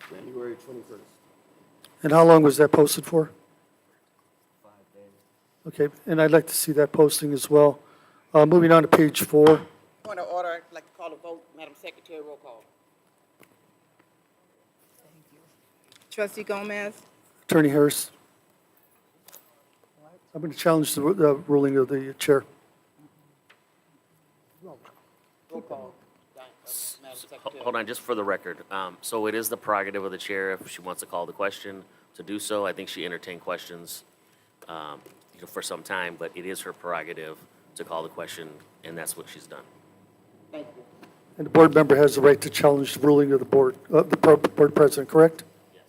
January 21st. And how long was that posted for? 5 days. Okay, and I'd like to see that posting as well. Moving on to page 4. Point of order, I'd like to call a vote. Madam Secretary, roll call. Trustee Gomez? Attorney Harris. I'm going to challenge the ruling of the chair. Roll call. Madam Secretary. Hold on, just for the record. So it is the prerogative of the chair if she wants to call the question to do so. I think she entertained questions, for some time, but it is her prerogative to call the question, and that's what she's done. Thank you. And the board member has the right to challenge the ruling of the board president, correct? Yes.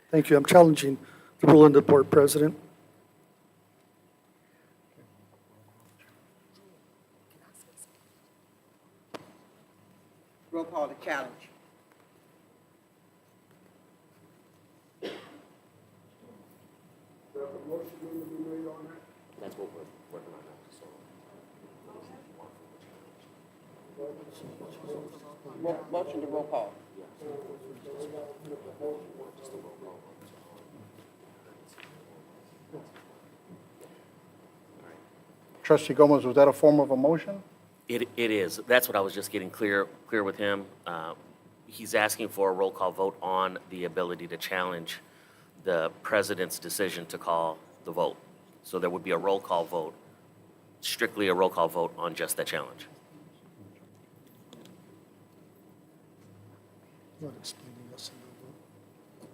Thank you. I'm challenging the ruling of the board president. Roll call the challenge. That's what we're working on now, so. Motion to roll call. Trustee Gomez, was that a form of a motion? It is. That's what I was just getting clear with him. He's asking for a roll call vote on the ability to challenge the president's decision to call the vote. So there would be a roll call vote, strictly a roll call vote on just that challenge. Not explaining yes and no vote.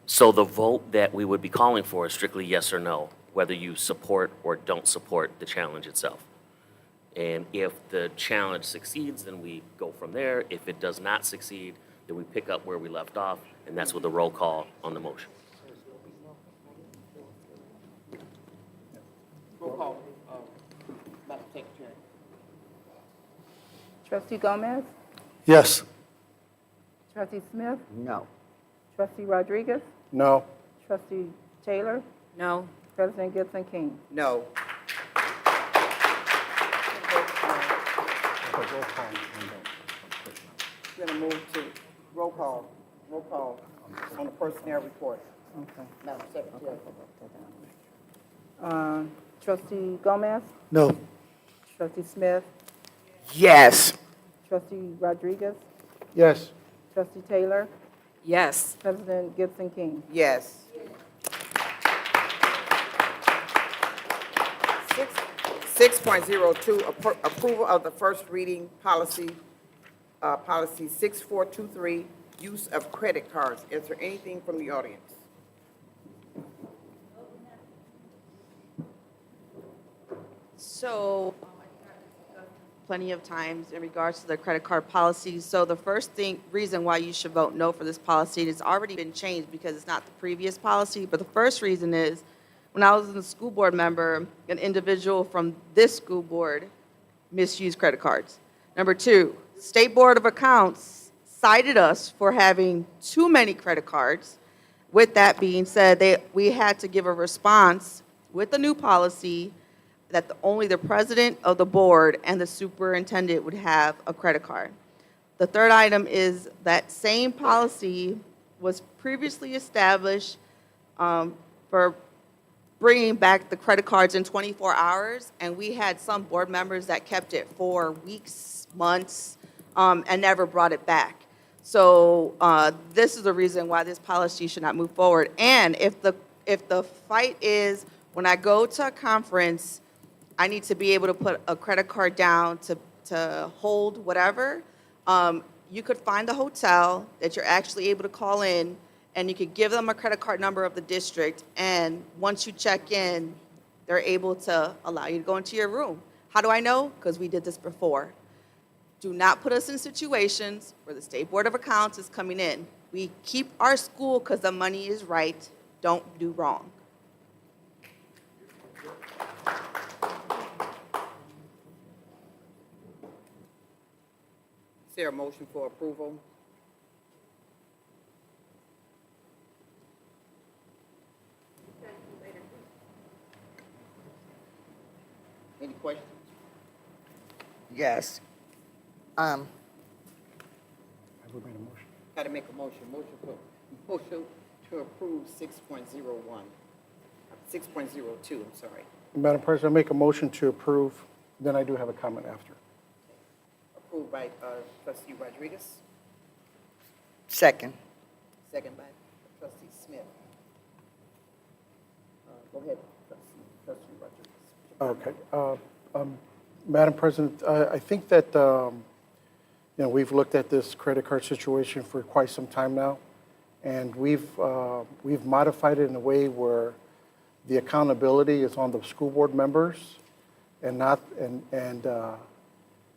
So the vote that we would be calling for is strictly yes or no, whether you support or don't support the challenge itself. And if the challenge succeeds, then we go from there. If it does not succeed, then we pick up where we left off, and that's with the roll call on the motion. Roll call, Madam Secretary. Trustee Gomez? Yes. Trustee Smith? No. Trustee Rodriguez? No. Trustee Taylor? No. President Gibson King? No. We're going to move to roll call on the personnel report. Okay. Madam Secretary. Trustee Gomez? No. Trustee Smith, Yes. Trustee Rodriguez, Yes. Trustee Taylor, Yes. President Gibson King. Yes. 6.02, approval of the first reading policy, policy 6423, use of credit cards. Is there anything from the audience? So, plenty of times in regards to the credit card policy. So the first reason why you should vote no for this policy, it's already been changed because it's not the previous policy. But the first reason is, when I was a school board member, an individual from this school board misused credit cards. Number two, State Board of Accounts cited us for having too many credit cards. With that being said, we had to give a response with the new policy that only the president of the board and the superintendent would have a credit card. The third item is that same policy was previously established for bringing back the credit cards in 24 hours, and we had some board members that kept it for weeks, months, and never brought it back. So this is the reason why this policy should not move forward. And if the fight is, when I go to a conference, I need to be able to put a credit card down to hold whatever, you could find a hotel that you're actually able to call in, and you could give them a credit card number of the district, and once you check in, they're able to allow you to go into your room. How do I know? Because we did this before. Do not put us in situations where the State Board of Accounts is coming in. We keep our school because the money is right. Don't do wrong. Is there a motion for approval? Any questions? Yes. Have we made a motion? Got to make a motion. Motion to approve 6.01, 6.02, I'm sorry. Madam President, I make a motion to approve, then I do have a comment after. Approved by trustee Rodriguez, Second. second by trustee Smith. Go ahead, trustee Rodriguez. Okay. Madam President, I think that, we've looked at this credit card situation for quite some time now, and we've modified it in a way where the accountability is on the school board members and not, and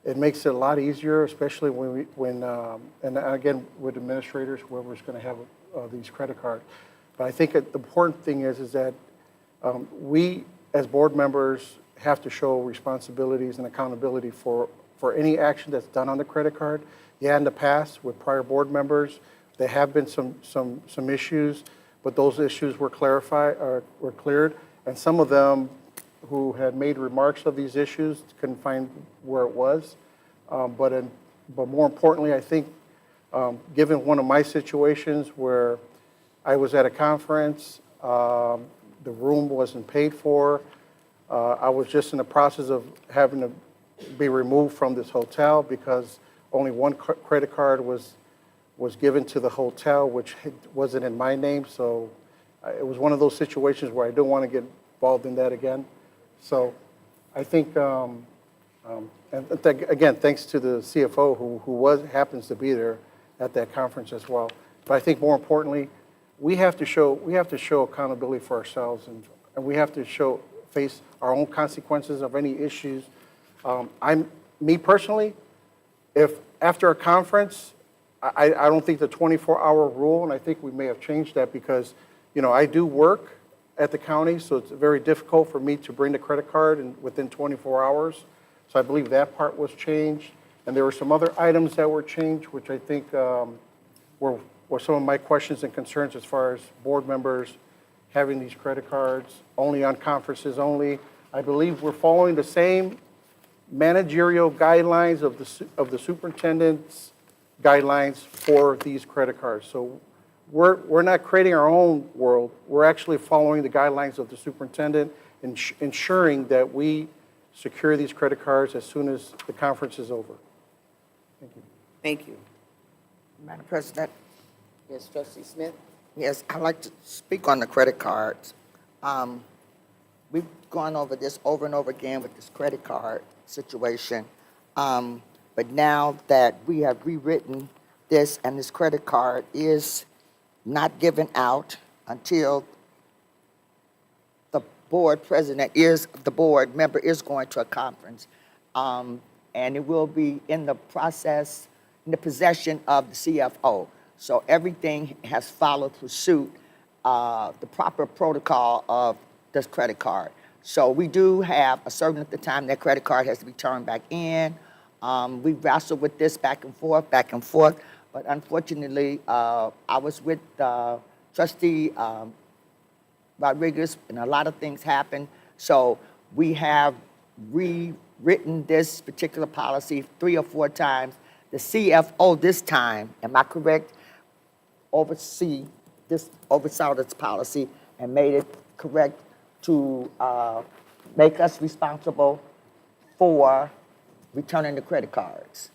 it makes it a lot easier, especially when and again, with administrators, whoever's going to have these credit cards. But I think the important thing is that we, as board members, have to show responsibilities and accountability for any action that's done on the credit card. Yeah, in the past, with prior board members, there have been some issues, but those issues were clarified, were cleared, and some of them who had made remarks of these issues couldn't find where it was. But more importantly, I think, given one of my situations where I was at a conference, the room wasn't paid for, I was just in the process of having to be removed from this hotel because only one credit card was given to the hotel, which wasn't in my name. So it was one of those situations where I don't want to get involved in that again. So I think, again, thanks to the CFO who happens to be there at that conference as well. But I think more importantly, we have to show accountability for ourselves, and we have to face our own consequences of any issues. Me personally, if after a conference, I don't think the 24-hour rule, and I think we may have changed that because, I do work at the county, so it's very difficult for me to bring the credit card within 24 hours. So I believe that part was changed. And there were some other items that were changed, which I think were some of my questions and concerns as far as board members having these credit cards only on conferences only. I believe we're following the same managerial guidelines of the superintendent's guidelines for these credit cards. So we're not creating our own world. We're actually following the guidelines of the superintendent and ensuring that we secure these credit cards as soon as the conference is over. Thank you. Thank you. Madam President, Yes, Trustee Smith? yes, I'd like to speak on the credit cards. We've gone over this over and over again with this credit card situation. But now that we have rewritten this and this credit card is not given out until the board president is, the board member is going to a conference. And it will be in the process, in the possession of the CFO. So everything has followed through suit, the proper protocol of this credit card. So we do have a certain at the time that credit card has to be turned back in. We wrestled with this back and forth, but unfortunately, I was with Trustee Rodriguez, and a lot of things happened. So we have rewritten this particular policy 3 or 4 times. The CFO this time, am I correct, oversaw this policy and made it correct to make us responsible for returning the credit cards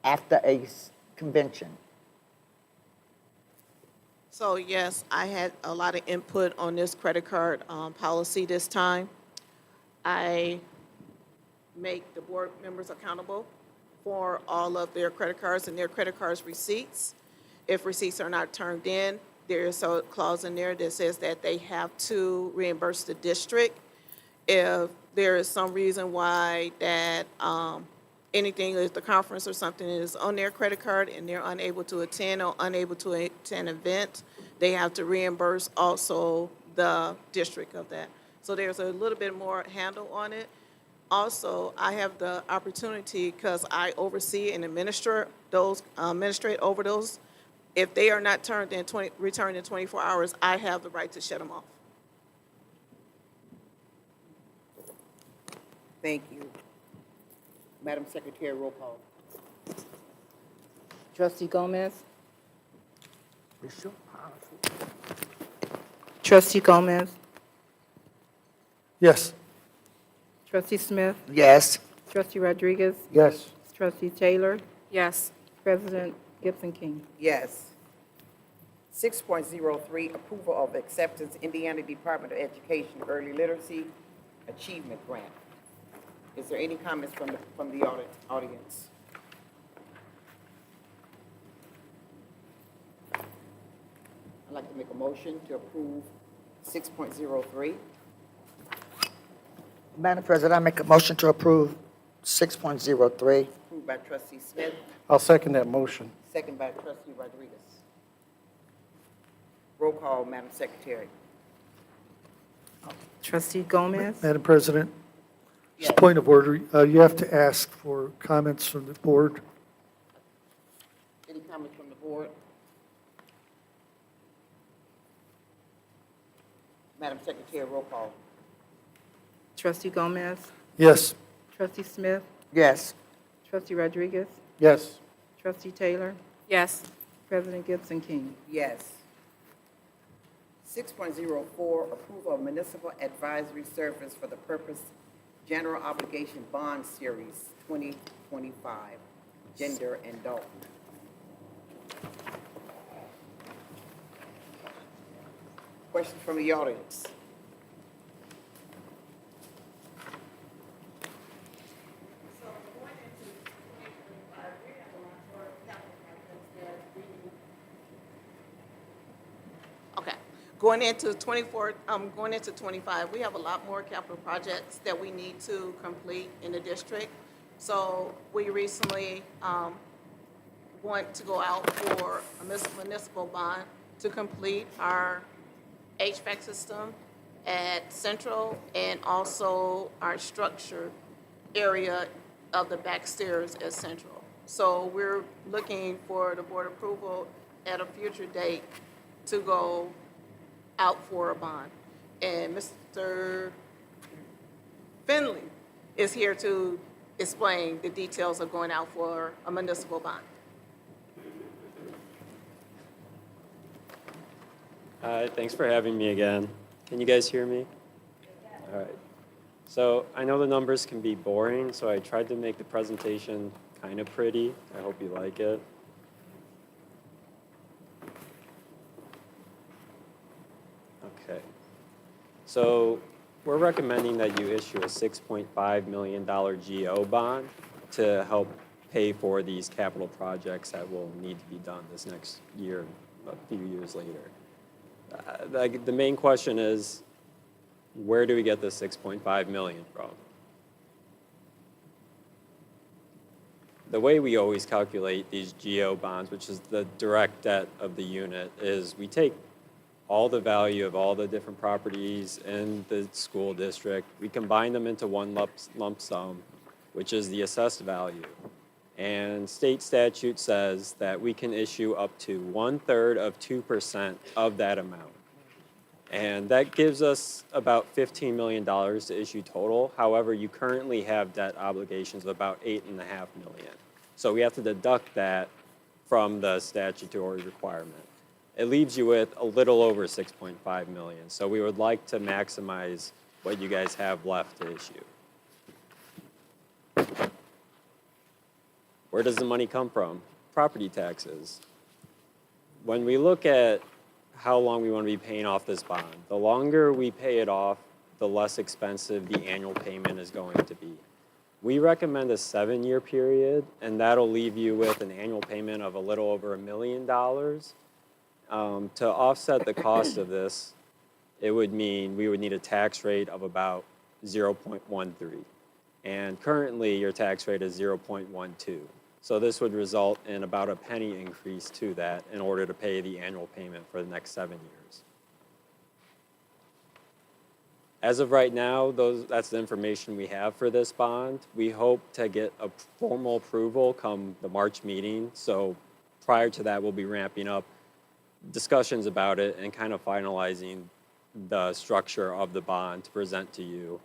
after a convention. So yes, I had a lot of input on this credit card policy this time. I make the board members accountable for all of their credit cards and their credit cards receipts. If receipts are not turned in, there is a clause in there that says that they have to reimburse the district. If there is some reason why that anything, if the conference or something is on their credit card and they're unable to attend or unable to attend an event, they have to reimburse also the district of that. So there's a little bit more handle on it. Also, I have the opportunity, because I oversee and administrate over those. If they are not returned in 24 hours, I have the right to shut them off. Thank you. Madam Secretary, roll call. Trustee Gomez? It's your policy. Trustee Gomez? Yes. Trustee Smith? Yes. Trustee Rodriguez? Yes. Trustee Taylor? Yes. President Gibson King? Yes. 6.03, approval of acceptance Indiana Department of Education Early Literacy Achievement Grant. Is there any comments from the audience? I'd like to make a motion to approve 6.03. Madam President, I make a motion to approve 6.03. Approved by Trustee Smith, I'll second that motion. second by Trustee Rodriguez. Roll call, Madam Secretary. Trustee Gomez? Madam President, just point of order, you have to ask for comments from the board. Any comments from the board? Madam Secretary, roll call. Trustee Gomez? Yes. Trustee Smith? Yes. Trustee Rodriguez? Yes. Trustee Taylor? Yes. President Gibson King? Yes. 6.04, approval of municipal advisory service for the purpose general obligation bond series 2025, Gender and Dalton. Questions from the audience? Okay. Going into 25, we have a lot more capital projects that we need to complete in the district. So we recently want to go out for a municipal bond to complete our HVAC system at Central and also our structure area of the back stairs at Central. So we're looking for the board approval at a future date to go out for a bond. And Mr. Finley is here to explain the details of going out for a municipal bond. Hi, thanks for having me again. Can you guys hear me? All right. So I know the numbers can be boring, so I tried to make the presentation kind of pretty. I hope you like it. Okay. So we're recommending that you issue a $6.5 million GO bond to help pay for these capital projects that will need to be done this next year, a few years later. The main question is, where do we get the $6.5 million from? The way we always calculate these GO bonds, which is the direct debt of the unit, is we take all the value of all the different properties in the school district, we combine them into one lump sum, which is the assessed value. And state statute says that we can issue up to 1/3 of 2% of that amount. And that gives us about $15 million to issue total. However, you currently have debt obligations of about $8.5 million. So we have to deduct that from the statutory requirement. It leaves you with a little over $6.5 million. So we would like to maximize what you guys have left to issue. Where does the money come from? Property taxes. When we look at how long we want to be paying off this bond, the longer we pay it off, the less expensive the annual payment is going to be. We recommend a 7-year period, and that'll leave you with an annual payment of a little over $1 million. To offset the cost of this, it would mean we would need a tax rate of about 0.13. And currently, your tax rate is 0.12. So this would result in about a penny increase to that in order to pay the annual payment for the next 7 years. As of right now, that's the information we have for this bond. We hope to get a formal approval come the March meeting. So prior to that, we'll be ramping up discussions about it and kind of finalizing the structure of the bond to present to you.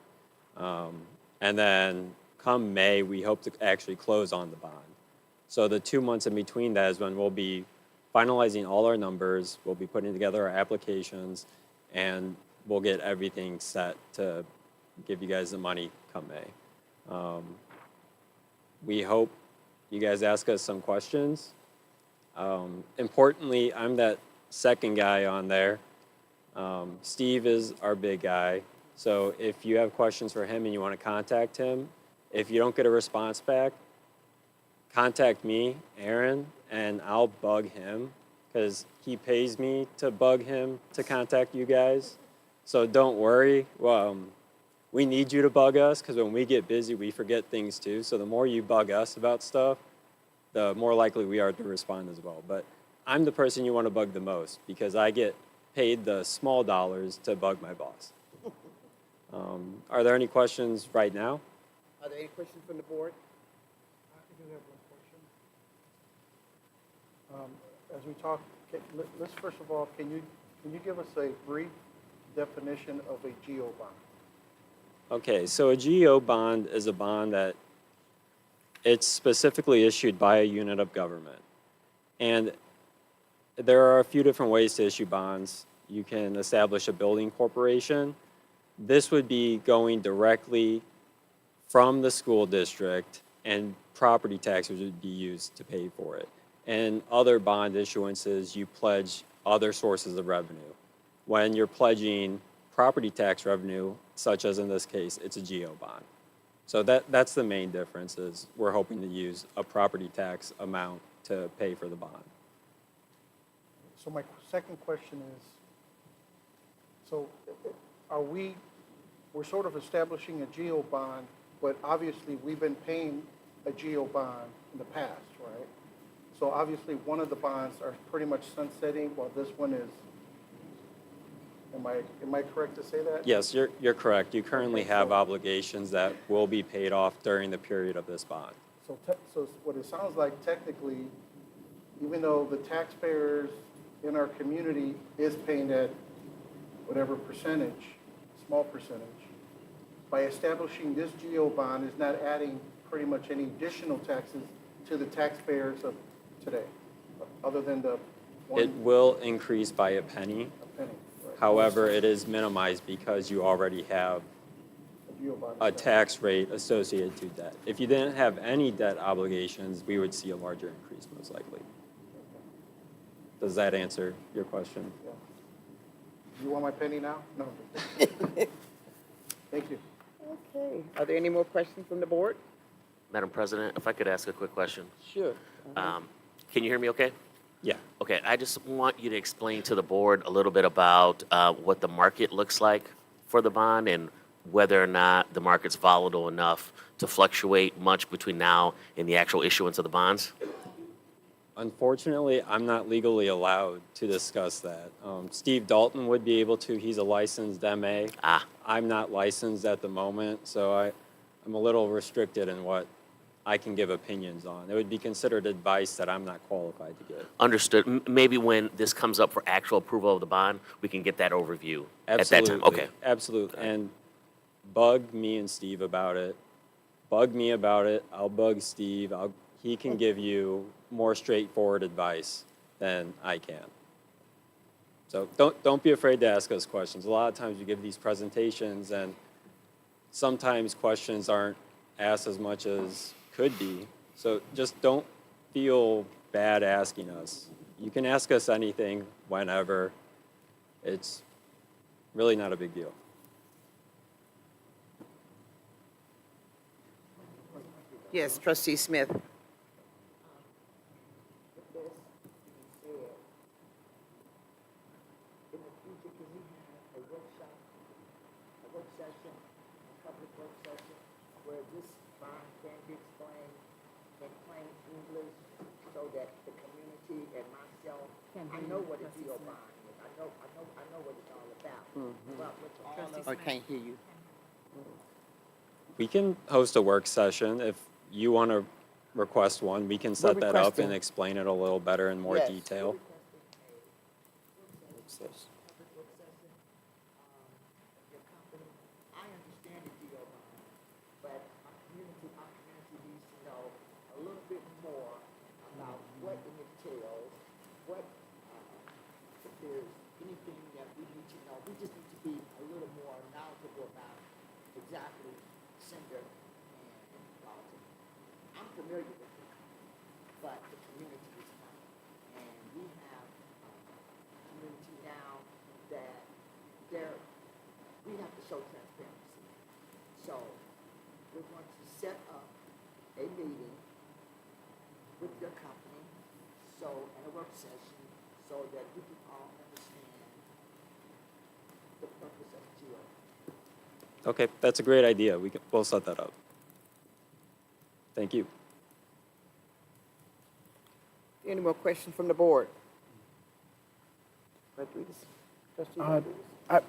And then come May, we hope to actually close on the bond. So the 2 months in between that is when we'll be finalizing all our numbers, we'll be putting together our applications, and we'll get everything set to give you guys the money come May. We hope you guys ask us some questions. Importantly, I'm that second guy on there. Steve is our big guy. So if you have questions for him and you want to contact him, if you don't get a response back, contact me, Aaron, and I'll bug him because he pays me to bug him to contact you guys. So don't worry. We need you to bug us because when we get busy, we forget things too. So the more you bug us about stuff, the more likely we are to respond as well. But I'm the person you want to bug the most because I get paid the small dollars to bug my boss. Are there any questions right now? Are there any questions from the board? I do have one question. As we talk, let's first of all, can you give us a brief definition of a GO bond? Okay, so a GO bond is a bond that it's specifically issued by a unit of government. And there are a few different ways to issue bonds. You can establish a building corporation. This would be going directly from the school district, and property taxes would be used to pay for it. And other bond issuances, you pledge other sources of revenue. When you're pledging property tax revenue, such as in this case, it's a GO bond. So that's the main difference is we're hoping to use a property tax amount to pay for the bond. So my second question is, so we're sort of establishing a GO bond, but obviously we've been paying a GO bond in the past, right? So obviously one of the bonds are pretty much sunsetting while this one is, am I correct to say that? Yes, you're correct. You currently have obligations that will be paid off during the period of this bond. So what it sounds like technically, even though the taxpayers in our community is paying that whatever percentage, small percentage, by establishing this GO bond is not adding pretty much any additional taxes to the taxpayers of today, other than the one. It will increase by a penny. A penny, right? However, it is minimized because you already have a tax rate associated to debt. If you didn't have any debt obligations, we would see a larger increase most likely. Does that answer your question? You want my penny now? No. Thank you. Okay. Are there any more questions from the board? Madam President, if I could ask a quick question. Sure. Can you hear me okay? Yeah. Okay, I just want you to explain to the board a little bit about what the market looks like for the bond and whether or not the market's volatile enough to fluctuate much between now and the actual issuance of the bonds. Unfortunately, I'm not legally allowed to discuss that. Steve Dalton would be able to. He's a licensed MA. I'm not licensed at the moment, so I'm a little restricted in what I can give opinions on. It would be considered advice that I'm not qualified to give. Understood. Maybe when this comes up for actual approval of the bond, we can get that overview at that time. Okay. Absolutely. And bug me and Steve about it. Bug me about it. I'll bug Steve. He can give you more straightforward advice than I can. So don't be afraid to ask us questions. A lot of times we give these presentations and sometimes questions aren't asked as much as could be. So just don't feel bad asking us. You can ask us anything whenever. It's really not a big deal. Yes, Trustee Smith. I know what a GO bond is. I know what it's all about. But with all I can't hear you. We can host a work session. If you want to request one, we can set that up requesting- and explain it a little better in more Yes. detail. I understand the GO bond, but our community needs to know a little bit more about what it entails, what, if there's anything that we need to know. We just need to be a little more knowledgeable about exactly Cinder and Dalton. I'm familiar with it, but the community is not. And we have a community now that we have to show transparency. So we're going to set up a meeting with your company, and a work session, so that we can all understand the purpose of GEO. Okay, that's a great idea. We'll set that up. Thank you. Any more questions from the board? Rodriguez? Trustee Rodriguez?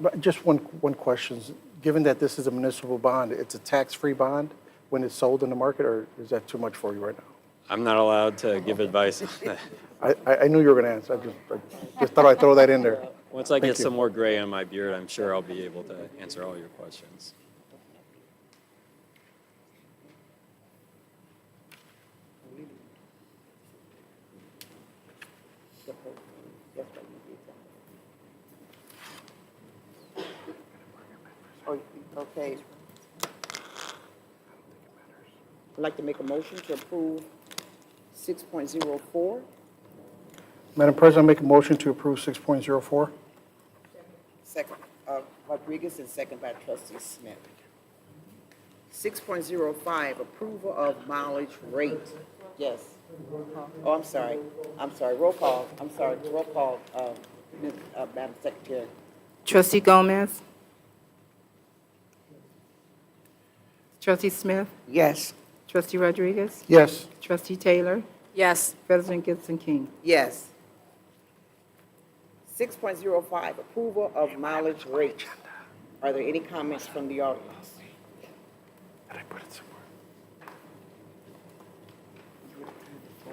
But just one question. Given that this is a municipal bond, it's a tax-free bond when it's sold in the market, or is that too much for you right now? I'm not allowed to give advice. I knew you were going to answer. I just thought I'd throw that in there. Once I Thank get you. some more gray on my beard, I'm sure I'll be able to answer all your questions. Oh, okay. I'd like to make a motion to approve 6.04. Madam President, I make a motion to approve 6.04. Second, Rodriguez, and second by Trustee Smith. 6.05, approval of mileage rate. Yes. Oh, I'm sorry. Roll call. Roll call, Madam Secretary. Trustee Gomez? Trustee Smith? Yes. Trustee Rodriguez? Yes. Trustee Taylor? Yes. President Gibson King? Yes. 6.05, approval of mileage rate. Are there any comments from the audience?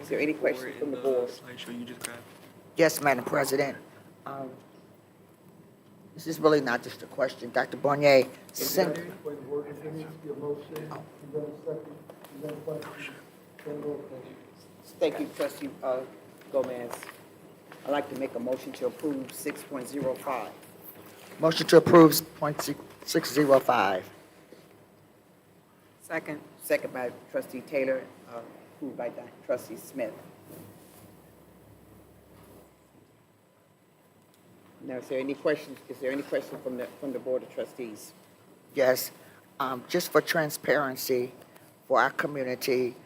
Is there any questions from the board? Yes, Madam President. This is really not just a question. Dr. Bonnier, Thank you, Trustee Gomez. I'd like to make a motion to approve 6.05. motion to approve .605. Second. Second by trustee Taylor, approved by trustee Smith. Now, is there any questions from the Board of Trustees? Yes, just for transparency for our community,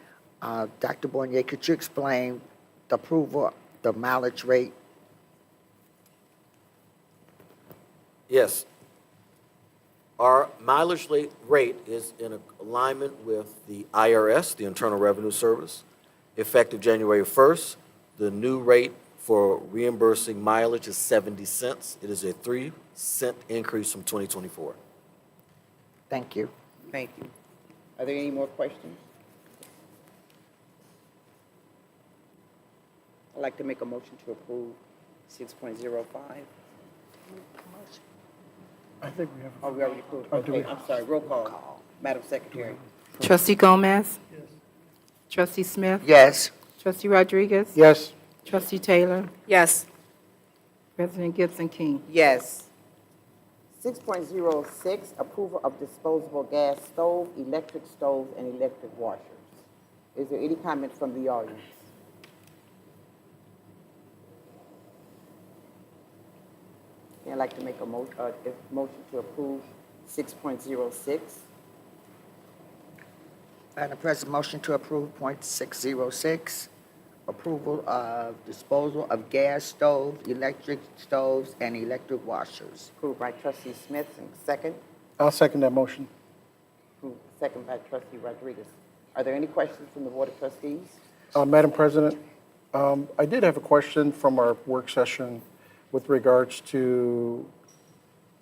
Dr. Bornier, could you explain the approval, the mileage rate? Yes. Our mileage rate is in alignment with the IRS, the Internal Revenue Service. Effective January 1st, the new rate for reimbursing mileage is 70 cents. It is a 3-cent increase from 2024. Thank you. Thank you. Are there any more questions? I'd like to make a motion to approve 6.05. I think we have. Oh, we already approved. Oh, do Okay, we- I'm sorry, roll call. Madam Secretary. Trustee Gomez? Trustee Smith? Yes. Trustee Rodriguez? Yes. Trustee Taylor? Yes. President Gibson King? Yes. 6.06, approval of disposable gas stove, electric stoves, and electric washers. Is there any comment from the audience? Okay, I'd like to make a motion to approve 6.06. Madam President, motion to approve .606, approval of disposal of gas stoves, electric stoves, and electric washers. Approved by trustee Smith, and second. I'll second that motion. Approved, second by trustee Rodriguez. Are there any questions from the Board of Trustees? Madam President, I did have a question from our work session with regards to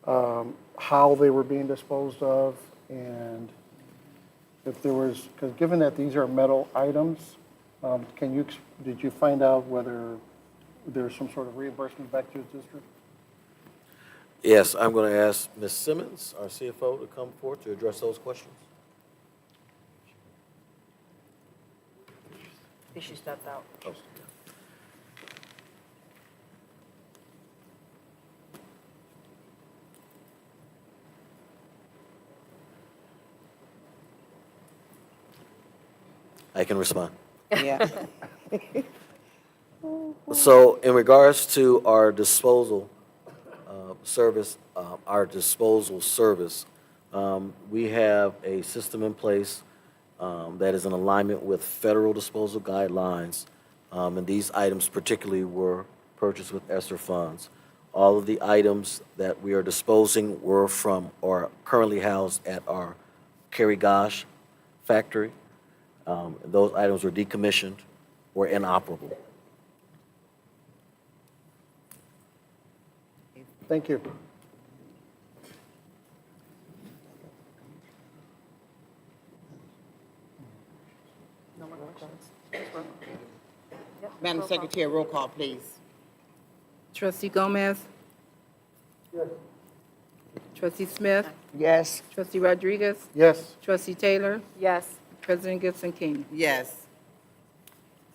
how they were being disposed of, and if there was, because given that these are metal items, did you find out whether there's some sort of reimbursement back to the district? Yes, I'm going to ask Ms. Simmons, our CFO, to come forward to address those questions. She stepped out. Oh. I can respond. Yeah. So in regards to our disposal service, we have a system in place that is in alignment with federal disposal guidelines. And these items particularly were purchased with ESSER funds. All of the items that we are disposing were from or currently housed at our Kerry Gosh factory. Those items were decommissioned or inoperable. Thank you. Madam Secretary, roll call, please. Trustee Gomez? Trustee Smith? Yes. Trustee Rodriguez? Yes. Trustee Taylor? Yes. President Gibson King? Yes.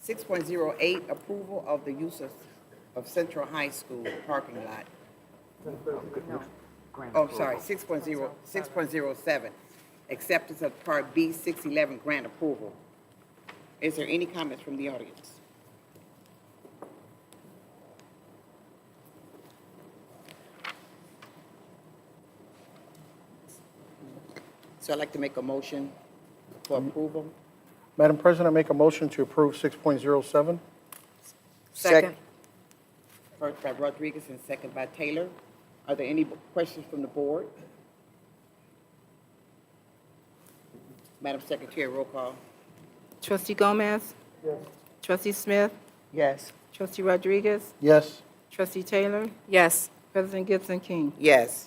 6.08, approval of the use of Central High School parking lot. Oh, I'm sorry, 6.07, acceptance of Part B 611 grant approval. Is there any comments from the audience? So I'd like to make a motion for approval. Madam President, I make a motion to approve 6.07. Second. First by Rodriguez and second by Taylor. Are there any questions from the board? Madam Secretary, roll call. Trustee Gomez? Yes. Trustee Smith? Yes. Trustee Rodriguez? Yes. Trustee Taylor? Yes. President Gibson King? Yes.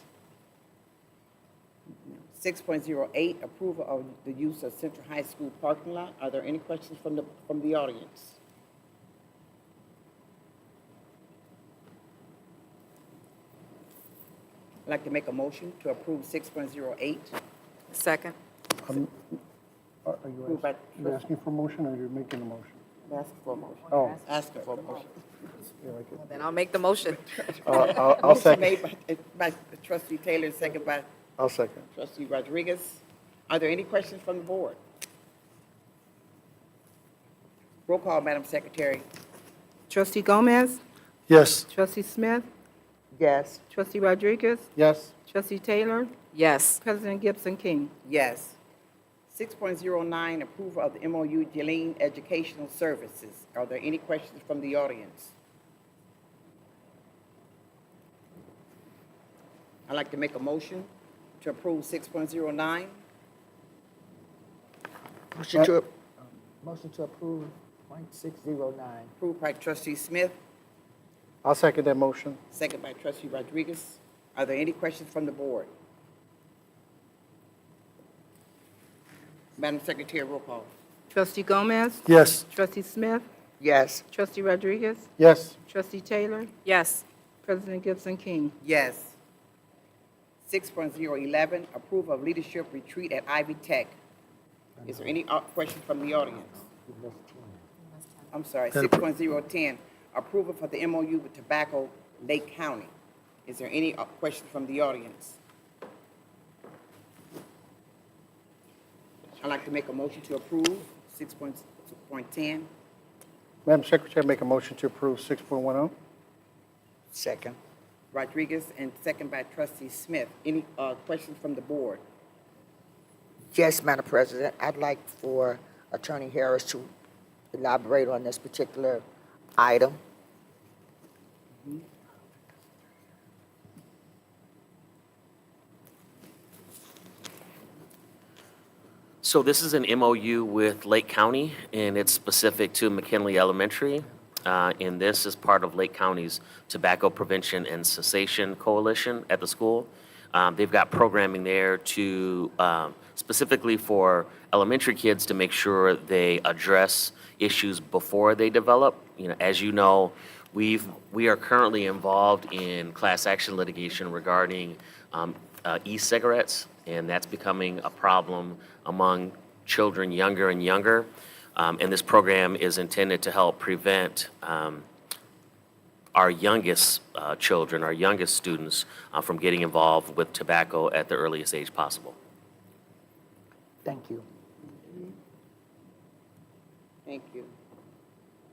6.08, approval of the use of Central High School parking lot. Are there any questions from the audience? I'd like to make a motion to approve 6.08. Second. Are you Approved by asking for a motion, or you're making a motion? Asking for a motion. Oh. Asking for a motion. Yeah, like it. Then I'll make the motion. I'll Motion second. made by trustee Taylor, second by I'll second. trustee Rodriguez. Are there any questions from the board? Roll call, Madam Secretary. Trustee Gomez? Yes. Trustee Smith? Yes. Trustee Rodriguez? Yes. Trustee Taylor? Yes. President Gibson King? Yes. 6.09, approval of the MOU Dealing Educational Services. Are there any questions from the audience? I'd like to make a motion to approve 6.09. Motion to approve .609. Approved by Trustee Smith, I'll second that motion. second by Trustee Rodriguez. Are there any questions from the board? Madam Secretary, roll call. Trustee Gomez? Yes. Trustee Smith? Yes. Trustee Rodriguez? Yes. Trustee Taylor? Yes. President Gibson King? Yes. 6.011, approval of leadership retreat at Ivy Tech. Is there any questions from the audience? I'm sorry, 6.010, approval for the MOU with Tobacco Lake County. Is there any questions from the audience? I'd like to make a motion to approve 6.10. Madam Secretary, make a motion to approve 6.10. Second. Rodriguez and second by Trustee Smith. Any questions from the board? Yes, Madam President, I'd like for Attorney Harris to elaborate on this particular item. So this is an MOU with Lake County, and it's specific to McKinley Elementary. And this is part of Lake County's Tobacco Prevention and Cessation Coalition at the school. They've got programming there to specifically for elementary kids to make sure they address issues before they develop. You know, as you know, we are currently involved in class action litigation regarding e-cigarettes, and that's becoming a problem among children younger and younger. And this program is intended to help prevent our youngest children, our youngest students, from getting involved with tobacco at the earliest age possible. Thank you. Thank you.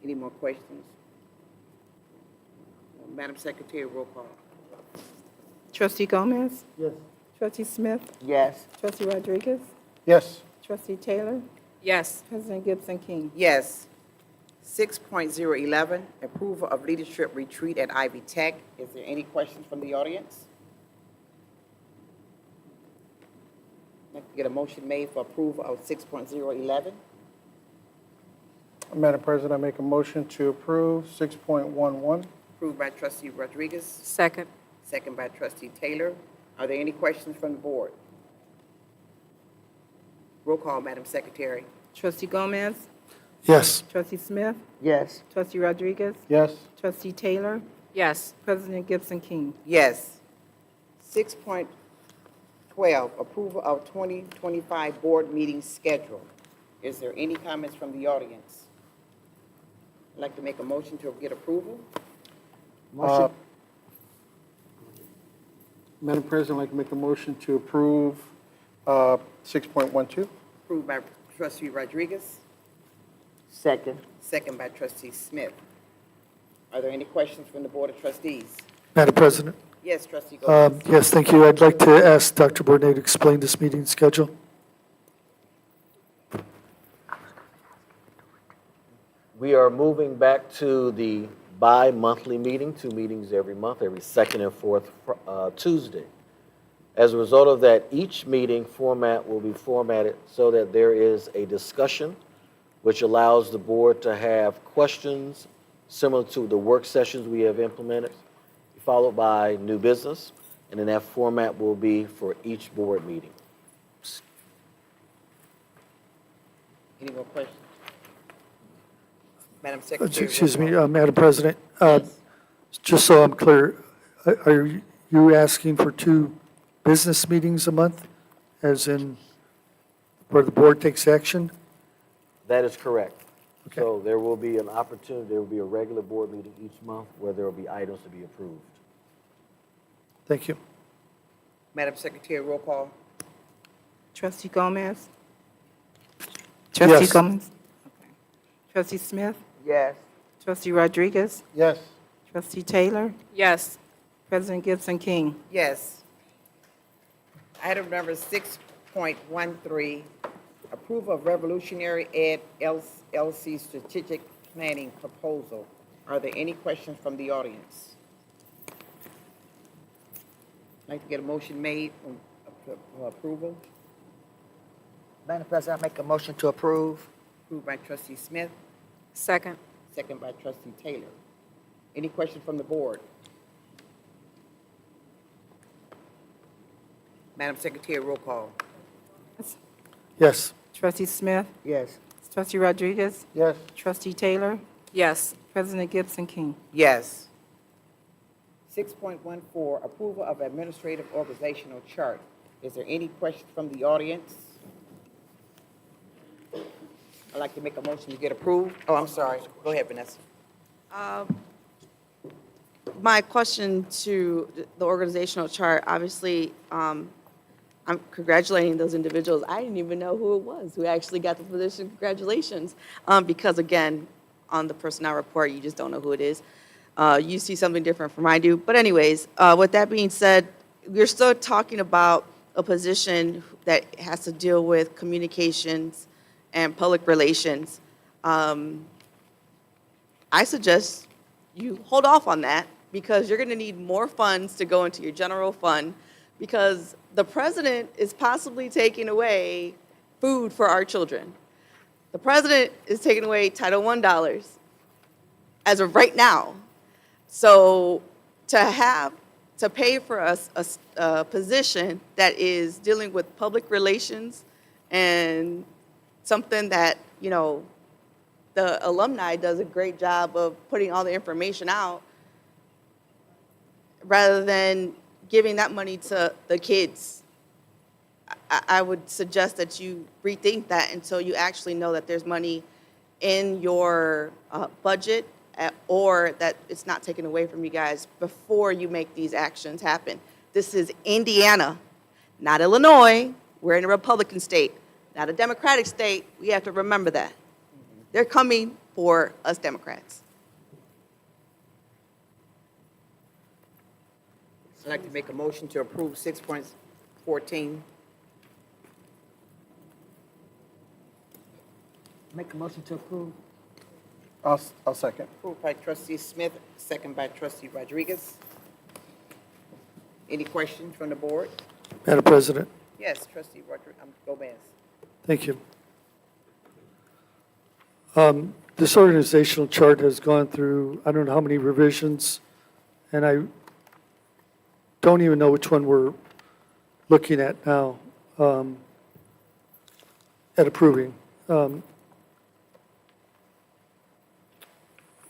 Any more questions? Madam Secretary, roll call. Trustee Gomez? Yes. Trustee Smith? Yes. Trustee Rodriguez? Yes. Trustee Taylor? Yes. President Gibson King? Yes. 6.011, approval of leadership retreat at Ivy Tech. Is there any questions from the audience? I'd like to get a motion made for approval of 6.011. Madam President, I make a motion to approve 6.11. Approved by Trustee Rodriguez, Second. second by Trustee Taylor. Are there any questions from the board? Roll call, Madam Secretary. Trustee Gomez? Yes. Trustee Smith? Yes. Trustee Rodriguez? Yes. Trustee Taylor? Yes. President Gibson King? Yes. 6.12, approval of 2025 board meeting schedule. Is there any comments from the audience? I'd like to make a motion to get approval. Motion. Madam President, I'd like to make a motion to approve 6.12. Approved by Trustee Rodriguez, Second. second by Trustee Smith. Are there any questions from the Board of Trustees? Madam President? Yes, Trustee Gomez. Yes, thank you. I'd like to ask Dr. Bournet to explain this meeting schedule. We are moving back to the bi-monthly meeting, 2 meetings every month, every second and fourth Tuesday. As a result of that, each meeting format will be formatted so that there is a discussion, which allows the board to have questions similar to the work sessions we have implemented, followed by new business, and then that format will be for each board meeting. Any more questions? Madam Secretary. Excuse me, roll call. Madam President, just so I'm clear, are you asking for 2 business meetings a month, as in where the board takes action? That is correct. Okay. So there will be an opportunity, there will be a regular board meeting each month where there will be items to be approved. Thank you. Madam Secretary, roll call. Trustee Gomez? Trustee Yes. Gomez? Okay. Trustee Smith? Yes. Trustee Rodriguez? Yes. Trustee Taylor? Yes. President Gibson King? Yes. Item number 6.13, approval of Revolutionary Ed LLC strategic planning proposal. Are there any questions from the audience? I'd like to get a motion made for approval. Madam President, I make a motion to approve. Approved by trustee Smith, Second. second by trustee Taylor. Any questions from the board? Madam Secretary, roll call. Yes. Trustee Smith? Yes. Trustee Rodriguez? Yes. Trustee Taylor? Yes. President Gibson King? Yes. 6.14, approval of administrative organizational chart. Is there any questions from the audience? I'd like to make a motion to get approved. Oh, I'm sorry. Go ahead, Vanessa. My question to the organizational chart, obviously, I'm congratulating those individuals. I didn't even know who it was who actually got the position. Congratulations. Because again, on the personnel report, you just don't know who it is. You see something different from I do. But anyways, with that being said, we're still talking about a position that has to deal with communications and public relations. I suggest you hold off on that because you're going to need more funds to go into your general fund because the president is possibly taking away food for our children. The president is taking away Title I dollars as of right now. So to pay for a position that is dealing with public relations and something that, you know, the alumni does a great job of putting all the information out, rather than giving that money to the kids, I would suggest that you rethink that until you actually know that there's money in your budget or that it's not taken away from you guys before you make these actions happen. This is Indiana, not Illinois. We're in a Republican state, not a Democratic state. We have to remember that. They're coming for us Democrats. I'd like to make a motion to approve 6.14. Make a motion to approve. I'll second. Approved by trustee Smith, second by trustee Rodriguez. Any questions from the board? Madam President, Yes, trustee Gomez. thank you. This organizational chart has gone through, I don't know how many revisions, and I don't even know which one we're looking at now, at approving.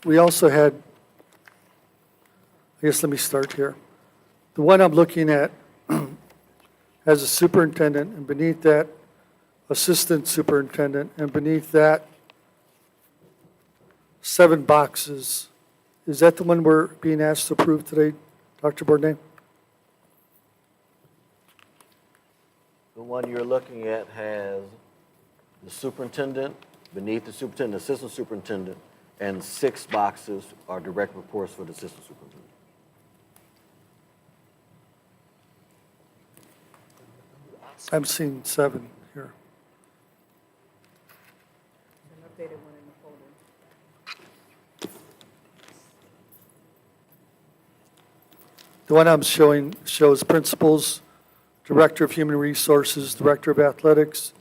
We also had, I guess let me start here. The one I'm looking at has a superintendent, and beneath that, assistant superintendent, and beneath that, 7 boxes. Is that the one we're being asked to approve today, Dr. Bourdain? The one you're looking at has the superintendent, beneath the superintendent, assistant superintendent, and 6 boxes are direct reports for the assistant superintendent. I'm seeing 7 here. The one I'm showing shows principals, Director of Human Resources, Director of Athletics,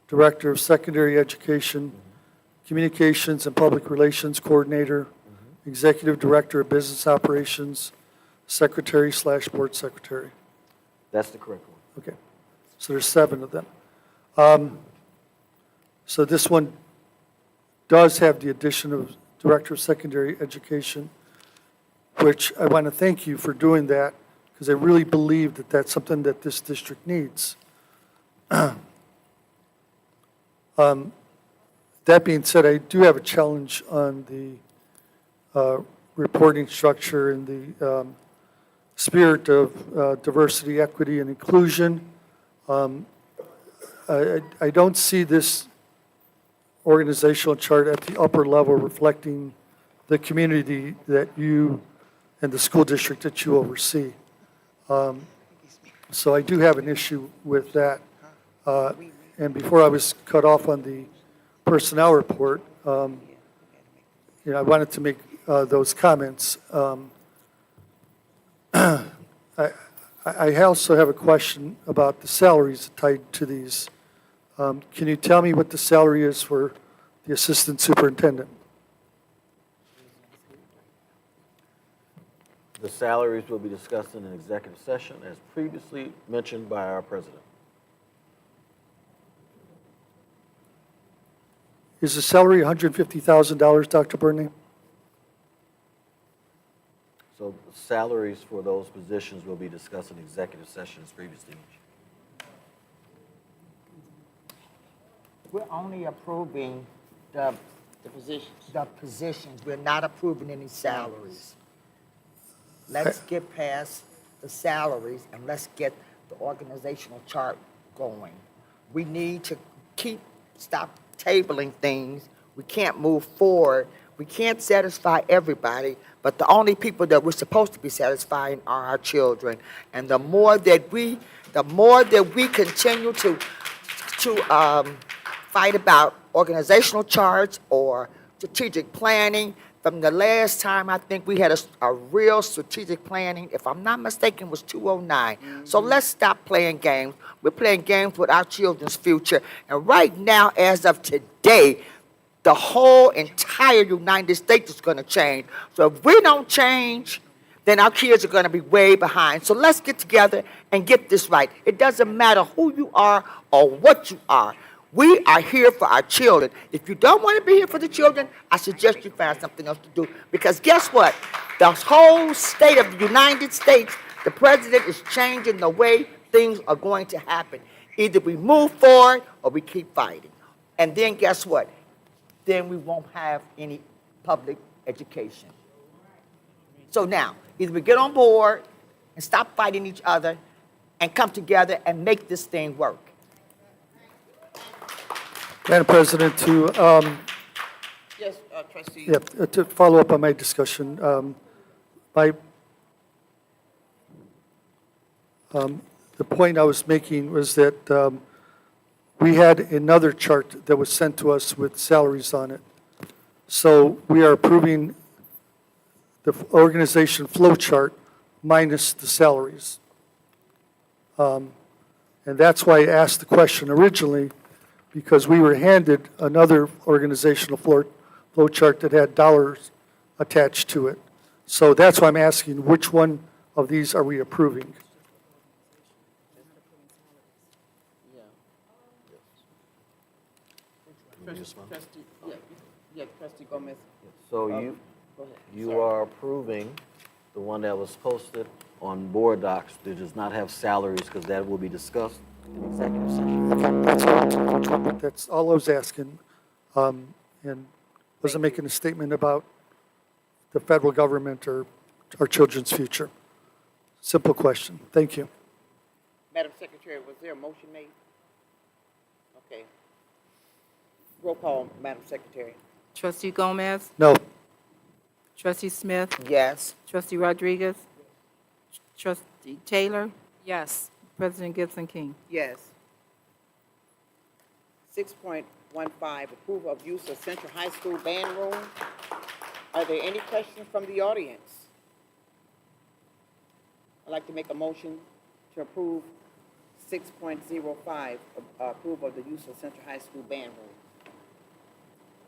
Director of Secondary Education, Communications and Public Relations Coordinator, Executive Director of Business Operations, Secretary/Board Secretary. That's the correct one. Okay, so there's 7 of them. So this one does have the addition of Director of Secondary Education, which I want to thank you for doing that, because I really believe that that's something that this district needs. That being said, I do have a challenge on the reporting structure and the spirit of diversity, equity, and inclusion. I don't see this organizational chart at the upper level reflecting the community that you and the school district that you oversee. So I do have an issue with that. And before I was cut off on the personnel report, I wanted to make those comments. I also have a question about the salaries tied to these. Can you tell me what the salary is for the assistant superintendent? The salaries will be discussed in an executive session as previously mentioned by our president. Is the salary $150,000, Dr. Burney? So salaries for those positions will be discussed in executive session as previously mentioned. We're only approving the positions. We're not approving any salaries. Let's get past the salaries and let's get the organizational chart going. We need to stop tabling things. We can't move forward. We can't satisfy everybody, but the only people that we're supposed to be satisfying are our children. And the more that we continue to fight about organizational charts or strategic planning. From the last time, I think we had a real strategic planning, if I'm not mistaken, was 2009. So let's stop playing games. We're playing games with our children's future. And right now, as of today, the whole entire United States is going to change. So if we don't change, then our kids are going to be way behind. So let's get together and get this right. It doesn't matter who you are or what you are. We are here for our children. If you don't want to be here for the children, I suggest you find something else to do. Because guess what? The whole state of the United States, the president is changing the way things are going to happen. Either we move forward or we keep fighting. And then guess what? Then we won't have any public education. So now, either we get on board and stop fighting each other and come together and make this thing work. Madam President, Yes, trustee. to follow up on my discussion, the point I was making was that we had another chart that was sent to us with salaries on it. So we are approving the organization flow chart minus the salaries. And that's why I asked the question originally, because we were handed another organizational flow chart that had dollars attached to it. So that's why I'm asking, which one of these are we approving? Trustee Gomez. So you are approving the one that was posted on board docs that does not have salaries because that will be discussed in executive session. Okay, that's all I was asking. And wasn't making a statement about the federal government or our children's future. Simple question. Thank you. Madam Secretary, was there a motion made? Okay. Roll call, Madam Secretary. Trustee Gomez? No. Trustee Smith? Yes. Trustee Rodriguez? Trustee Taylor? Yes. President Gibson King? Yes. 6.15, approval of use of Central High School band room. Are there any questions from the audience? I'd like to make a motion to approve 6.05, approval of the use of Central High School band room.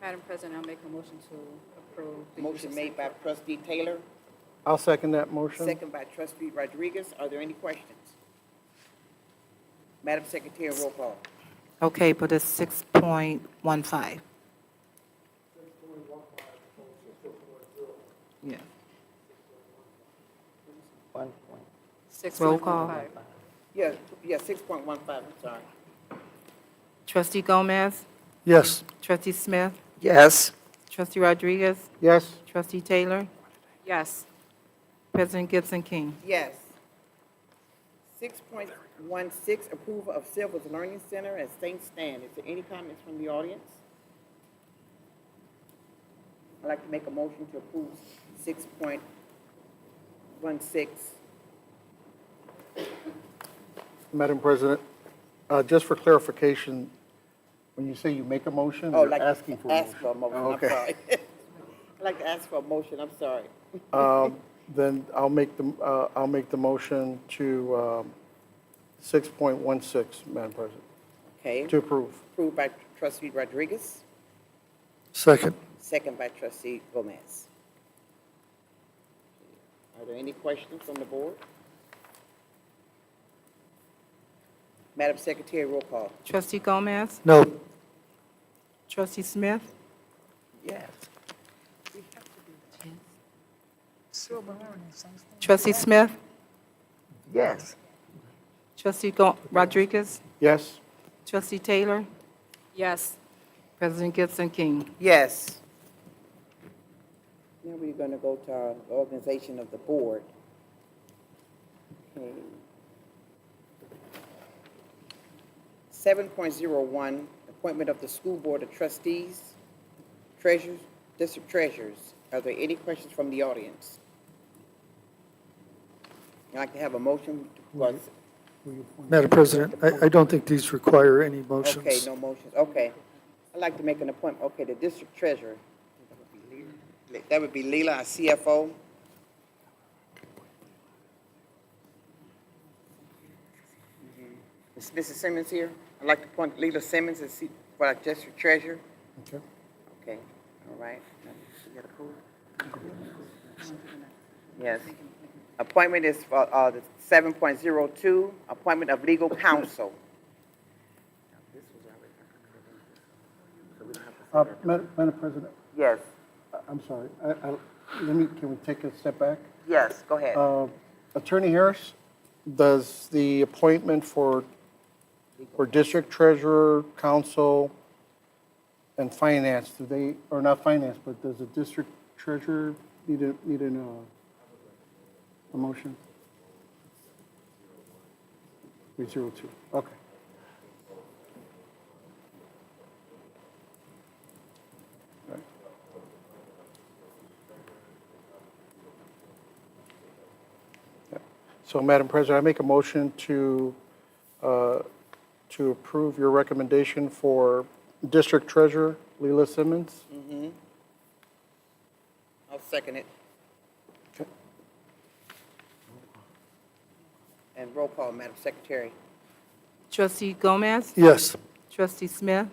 Madam President, I'll make a motion to approve. the use Motion of made by trustee Taylor, I'll second that motion. second by trustee Rodriguez. Are there any questions? Madam Secretary, roll call. Okay, but it's 6.15. Yeah. 6.15. Roll call. Yeah, 6.15, I'm sorry. Trustee Gomez? Yes. Trustee Smith? Yes. Trustee Rodriguez? Yes. Trustee Taylor? Yes. President Gibson King? Yes. 6.16, approval of Silver's Learning Center at St. Stan. Is there any comments from the audience? I'd like to make a motion to approve 6.16. Madam President, just for clarification, when you say you make a motion, Oh, you're like asking for a ask motion? for a motion, Oh, I'm okay. sorry. I'd like to ask for a motion, I'm sorry. Then I'll make the motion to 6.16, Madam President, Okay, to approve. approved by trustee Rodriguez, Second. second by trustee Gomez. Are there any questions from the board? Madam Secretary, roll call. Trustee Gomez? No. Trustee Smith? Yes. Trustee Smith? Yes. Trustee Rodriguez? Yes? Trustee Taylor? Yes. President Gibson King? Yes. Now we're going to go to our organization of the board. Okay. 7.01, appointment of the school board of trustees, treasurers, district treasurers. Are there any questions from the audience? I'd like to have a motion. Madam President, I don't think these require any motions. Okay, no motions, okay. I'd like to make an appointment, okay, the district treasurer. That would be Leela, our CFO. Is Mrs. Simmons here? I'd like to appoint Leela Simmons as for our district treasurer. Okay. Okay, all right. You got a code? Yes. Appointment is for the 7.02, appointment of legal counsel. Madam President, Yes, I'm sorry. Can we take a step back? yes, go ahead. Attorney Harris, does the appointment for district treasurer, counsel, and finance, do they, or not finance, but does the district treasurer need a motion? 302, okay. Right. Yeah. So, Madam President, I make a motion to approve your recommendation for District Treasurer Leela Simmons. Mm-hmm. I'll second it. Okay. And roll call, Madam Secretary. Trustee Gomez? Yes. Trustee Smith?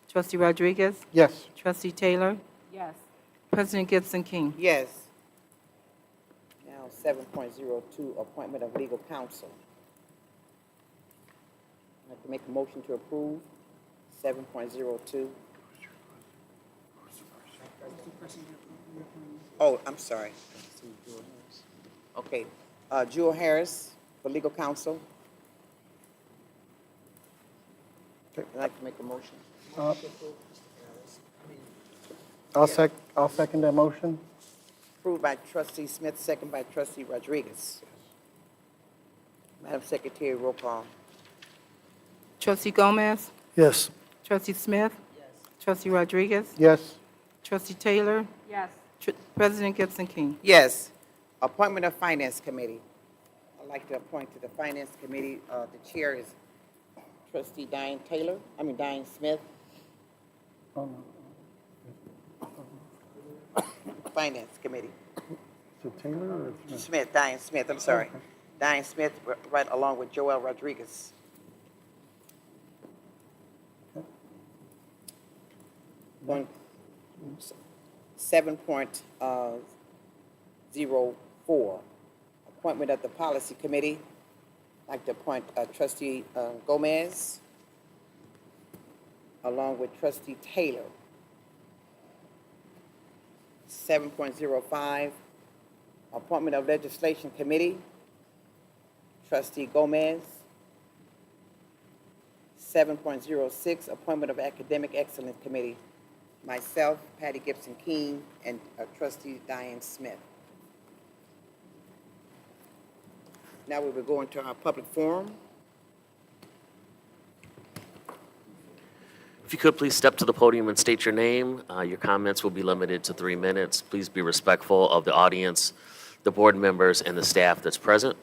Trustee Rodriguez? Yes. Trustee Taylor? Yes. President Gibson King? Yes. Now, 7.02, appointment of legal counsel. I'd like to make a motion to approve 7.02. Oh, I'm sorry. Okay, Jewel Harris for legal counsel. Okay. I'd like to make a motion. I'll second that motion. Approved by trustee Smith, second by trustee Rodriguez. Madam Secretary, roll call. Trustee Gomez? Yes. Trustee Smith? Yes. Trustee Rodriguez? Yes. Trustee Taylor? Yes. President Gibson King? Yes. Appointment of Finance Committee. I'd like to appoint to the Finance Committee, the chair is trustee Diane Smith. Oh, no. Finance Committee. Is it Taylor or Smith? Smith, Diane Smith, I'm sorry. Okay. Diane Smith, right along with Joel Rodriguez. Okay. 7.04, appointment of the Policy Committee. I'd like to appoint trustee Gomez along with trustee Taylor. 7.05, appointment of Legislation Committee, trustee Gomez. 7.06, appointment of Academic Excellence Committee, myself, Patty Gibson King, and trustee Diane Smith. Now we will go into our public forum. If you could, please step to the podium and state your name. Your comments will be limited to 3 minutes. Please be respectful of the audience, the board members, and the staff that's present.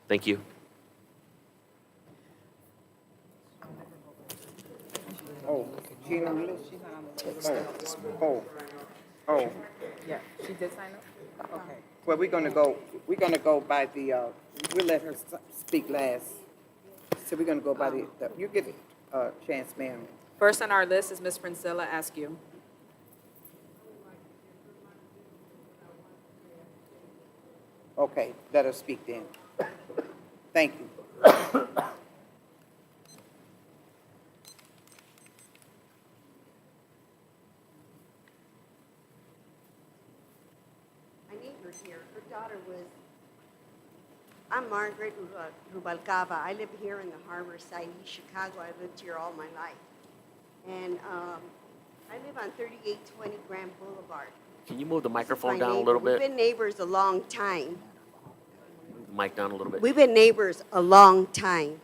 Thank you. Oh, she on the list? Oh. Yeah, she did sign up? Okay. Well, we're gonna go by the, we'll let her speak last. So we're gonna go by you get a chance, ma'am. First on our list is Ms. Princilla Askew. Okay, let her speak then. Thank you. My neighbor here, her daughter was, I'm Margaret Rubalcaba. I live here in the Harbor Side, East Chicago. I lived here all my life. And I live on 3820 Grand Boulevard. Can you move the This is microphone my down a neighbor. little We've bit? been neighbors a long time. Mic down a little bit. We've been neighbors a long time.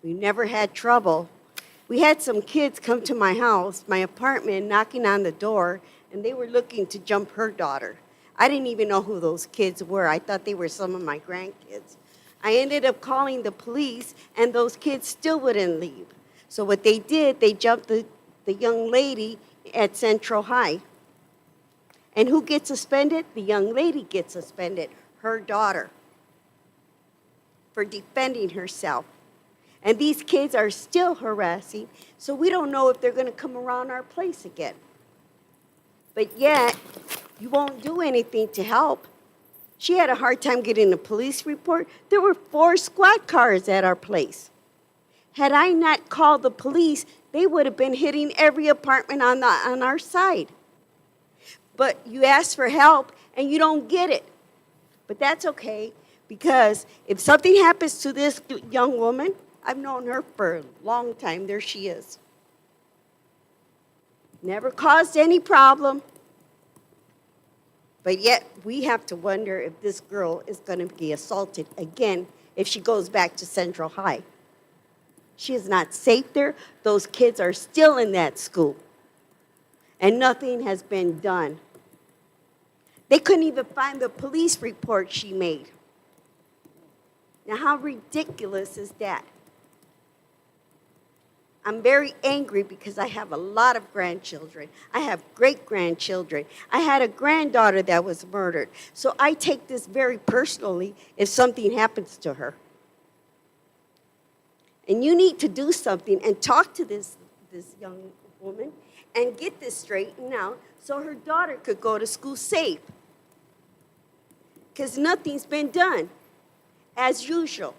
We never had trouble. We had some kids come to my house, my apartment, knocking on the door, and they were looking to jump her daughter. I didn't even know who those kids were. I thought they were some of my grandkids. I ended up calling the police, and those kids still wouldn't leave. So what they did, they jumped the young lady at Central High. And who gets suspended? The young lady gets suspended, her daughter, for defending herself. And these kids are still harassing, so we don't know if they're going to come around our place again. But yet, you won't do anything to help. She had a hard time getting a police report. There were 4 squad cars at our place. Had I not called the police, they would have been hitting every apartment on our side. But you ask for help and you don't get it. But that's okay, because if something happens to this young woman, I've known her for a long time. There she is. Never caused any problem. But yet, we have to wonder if this girl is going to be assaulted again if she goes back to Central High. She is not safe there. Those kids are still in that school. And nothing has been done. They couldn't even find the police report she made. Now, how ridiculous is that? I'm very angry because I have a lot of grandchildren. I have great-grandchildren. I had a granddaughter that was murdered. So I take this very personally if something happens to her. And you need to do something and talk to this young woman and get this straightened out so her daughter could go to school safe. Because nothing's been done, as usual.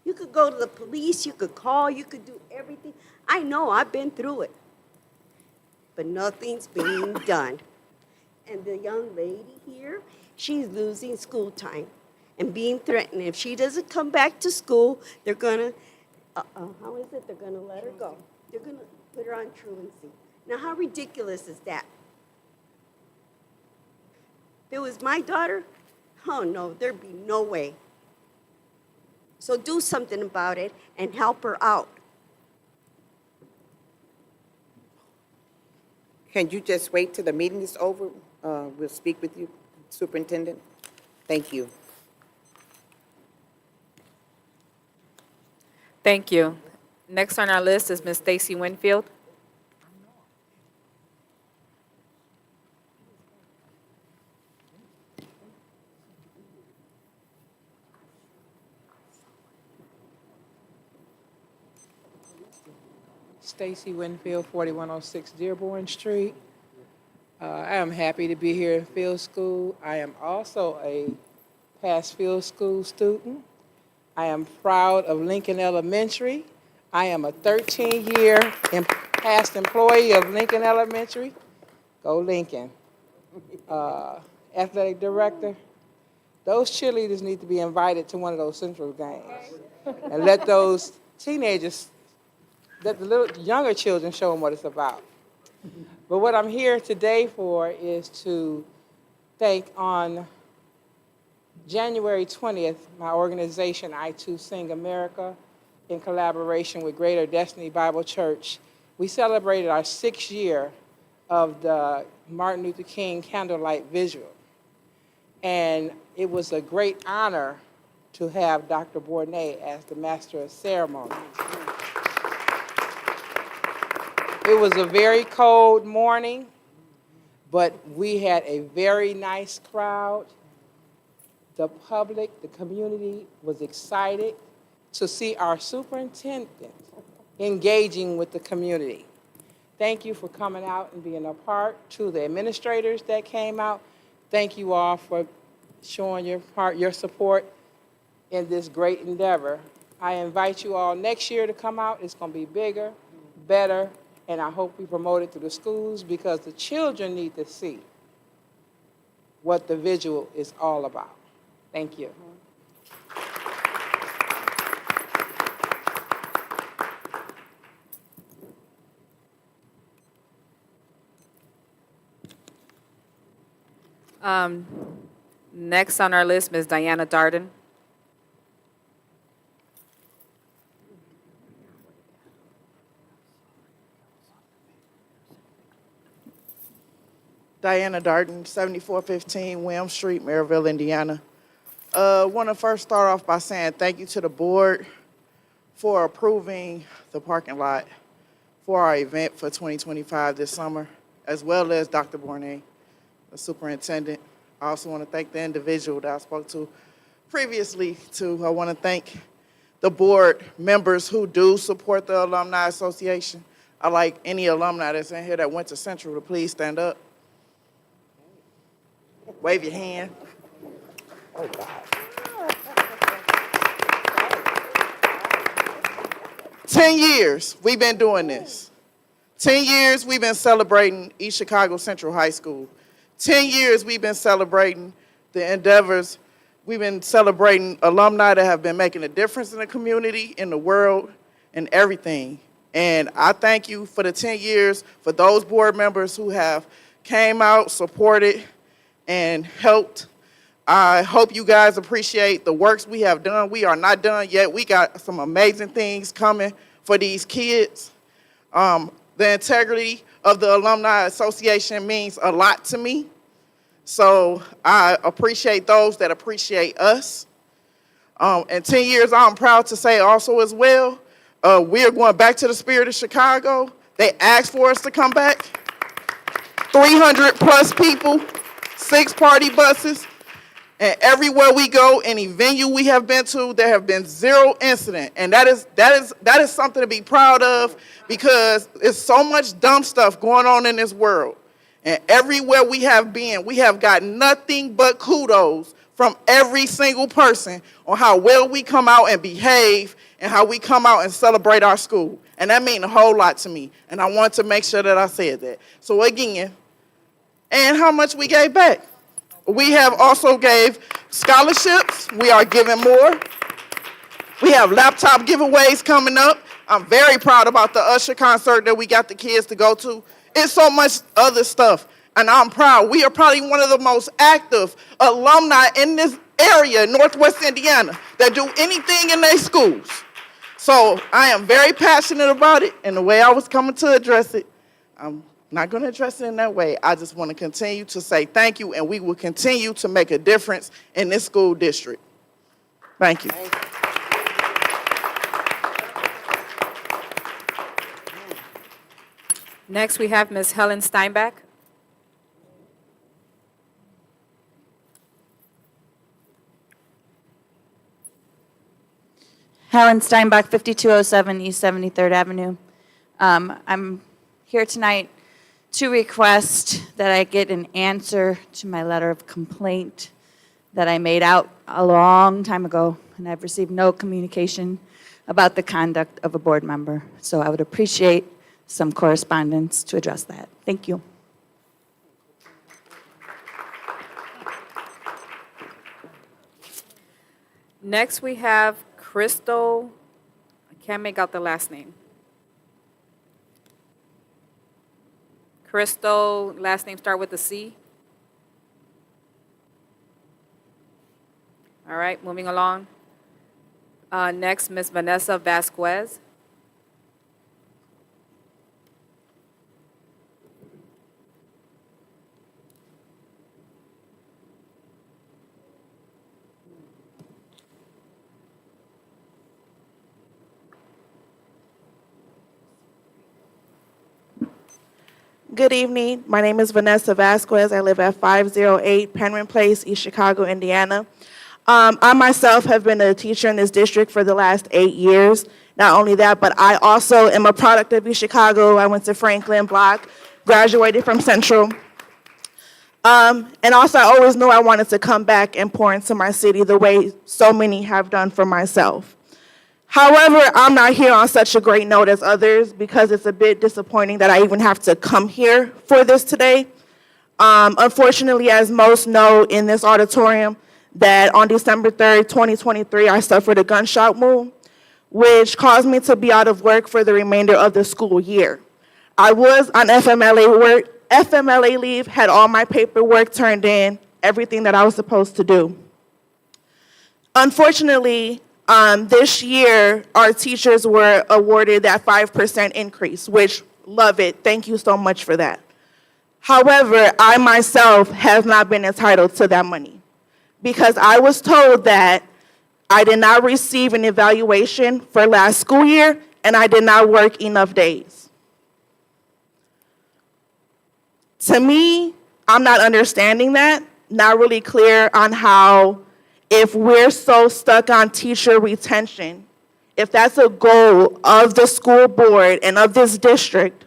You could go to the police, you could call, you could do everything. I know, I've been through it. But nothing's being done. And the young lady here, she's losing school time and being threatened. If she doesn't come back to school, they're going to, how is it? They're going to let her go. They're going to put her on truancy. Now, how ridiculous is that? If it was my daughter, oh no, there'd be no way. So do something about it and help her out. Can you just wait till the meeting is over? We'll speak with you, Superintendent. Thank you. Thank you. Next on our list is Ms. Stacy Winfield. Stacy Winfield, 4106 Dearborn Street. I am happy to be here in field school. I am also a past field school student. I am proud of Lincoln Elementary. I am a 13-year past employee of Lincoln Elementary. Go Lincoln. Athletic director. Those cheerleaders need to be invited to one of those Central games and let those teenagers, let the little younger children show them what it's about. But what I'm here today for is to thank on January 20th, my organization, I Too Sing America, in collaboration with Greater Destiny Bible Church, we celebrated our 6th year of the Martin Luther King Candlelight Visual. And it was a great honor to have Dr. Bournet as the master of ceremony. It was a very cold morning, but we had a very nice crowd. The public, the community was excited to see our superintendent engaging with the community. Thank you for coming out and being a part. To the administrators that came out, thank you all for showing your support in this great endeavor. I invite you all next year to come out. It's going to be bigger, better, and I hope we promote it to the schools because the children need to see what the visual is all about. Thank you. Next on our list, Ms. Diana Darden. Diana Darden, 7415 William Street, Maryville, Indiana. Want to first start off by saying thank you to the board for approving the parking lot for our event for 2025 this summer, as well as Dr. Bournet, the superintendent. I also want to thank the individual that I spoke to previously too. I want to thank the board members who do support the Alumni Association. I like any alumni that's in here that went to Central to please stand up. Wave your hand. 10 years we've been doing this. 10 years we've been celebrating East Chicago Central High School. 10 years we've been celebrating the endeavors. We've been celebrating alumni that have been making a difference in the community, in the world, and everything. And I thank you for the 10 years, for those board members who have came out, supported, and helped. I hope you guys appreciate the works we have done. We are not done yet. We got some amazing things coming for these kids. The integrity of the Alumni Association means a lot to me. So I appreciate those that appreciate us. In 10 years, I'm proud to say also as well, we are going back to the Spirit of Chicago. They asked for us to come back. 300 plus people, 6 party buses, and everywhere we go, any venue we have been to, there have been 0 incident. And that is something to be proud of because there's so much dumb stuff going on in this world. And everywhere we have been, we have gotten nothing but kudos from every single person on how well we come out and behave and how we come out and celebrate our school. And that means a whole lot to me. And I want to make sure that I said that. So again, and how much we gave back. We have also gave scholarships. We are giving more. We have laptop giveaways coming up. I'm very proud about the Usher concert that we got the kids to go to. It's so much other stuff, and I'm proud. We are probably one of the most active alumni in this area, Northwest Indiana, that do anything in their schools. So I am very passionate about it, and the way I was coming to address it, I'm not going to address it in that way. I just want to continue to say thank you, and we will continue to make a difference in this school district. Thank you. Next, we have Ms. Helen Steinbach. Helen Steinbach, 5207 East 73rd Avenue. I'm here tonight to request that I get an answer to my letter of complaint that I made out a long time ago, and I've received no communication about the conduct of a board member. So I would appreciate some correspondence to address that. Thank you. Next, we have Crystal, I can't make out the last name. Crystal, last name start with a C. All right, moving along. Next, Ms. Vanessa Vasquez. Good evening. My name is Vanessa Vasquez. I live at 508 Penryn Place, East Chicago, Indiana. I myself have been a teacher in this district for the last 8 years. Not only that, but I also am a product of East Chicago. I went to Franklin Block, graduated from Central. And also, I always knew I wanted to come back and pour into my city the way so many have done for myself. However, I'm not here on such a great note as others because it's a bit disappointing that I even have to come here for this today. Unfortunately, as most know in this auditorium, that on December 3rd, 2023, I suffered a gunshot wound, which caused me to be out of work for the remainder of the school year. I was on FMLA leave, had all my paperwork turned in, everything that I was supposed to do. Unfortunately, this year, our teachers were awarded that 5% increase, which, love it. Thank you so much for that. However, I myself have not been entitled to that money because I was told that I did not receive an evaluation for last school year and I did not work enough days. To me, I'm not understanding that, not really clear on how, if we're so stuck on teacher retention, if that's a goal of the school board and of this district,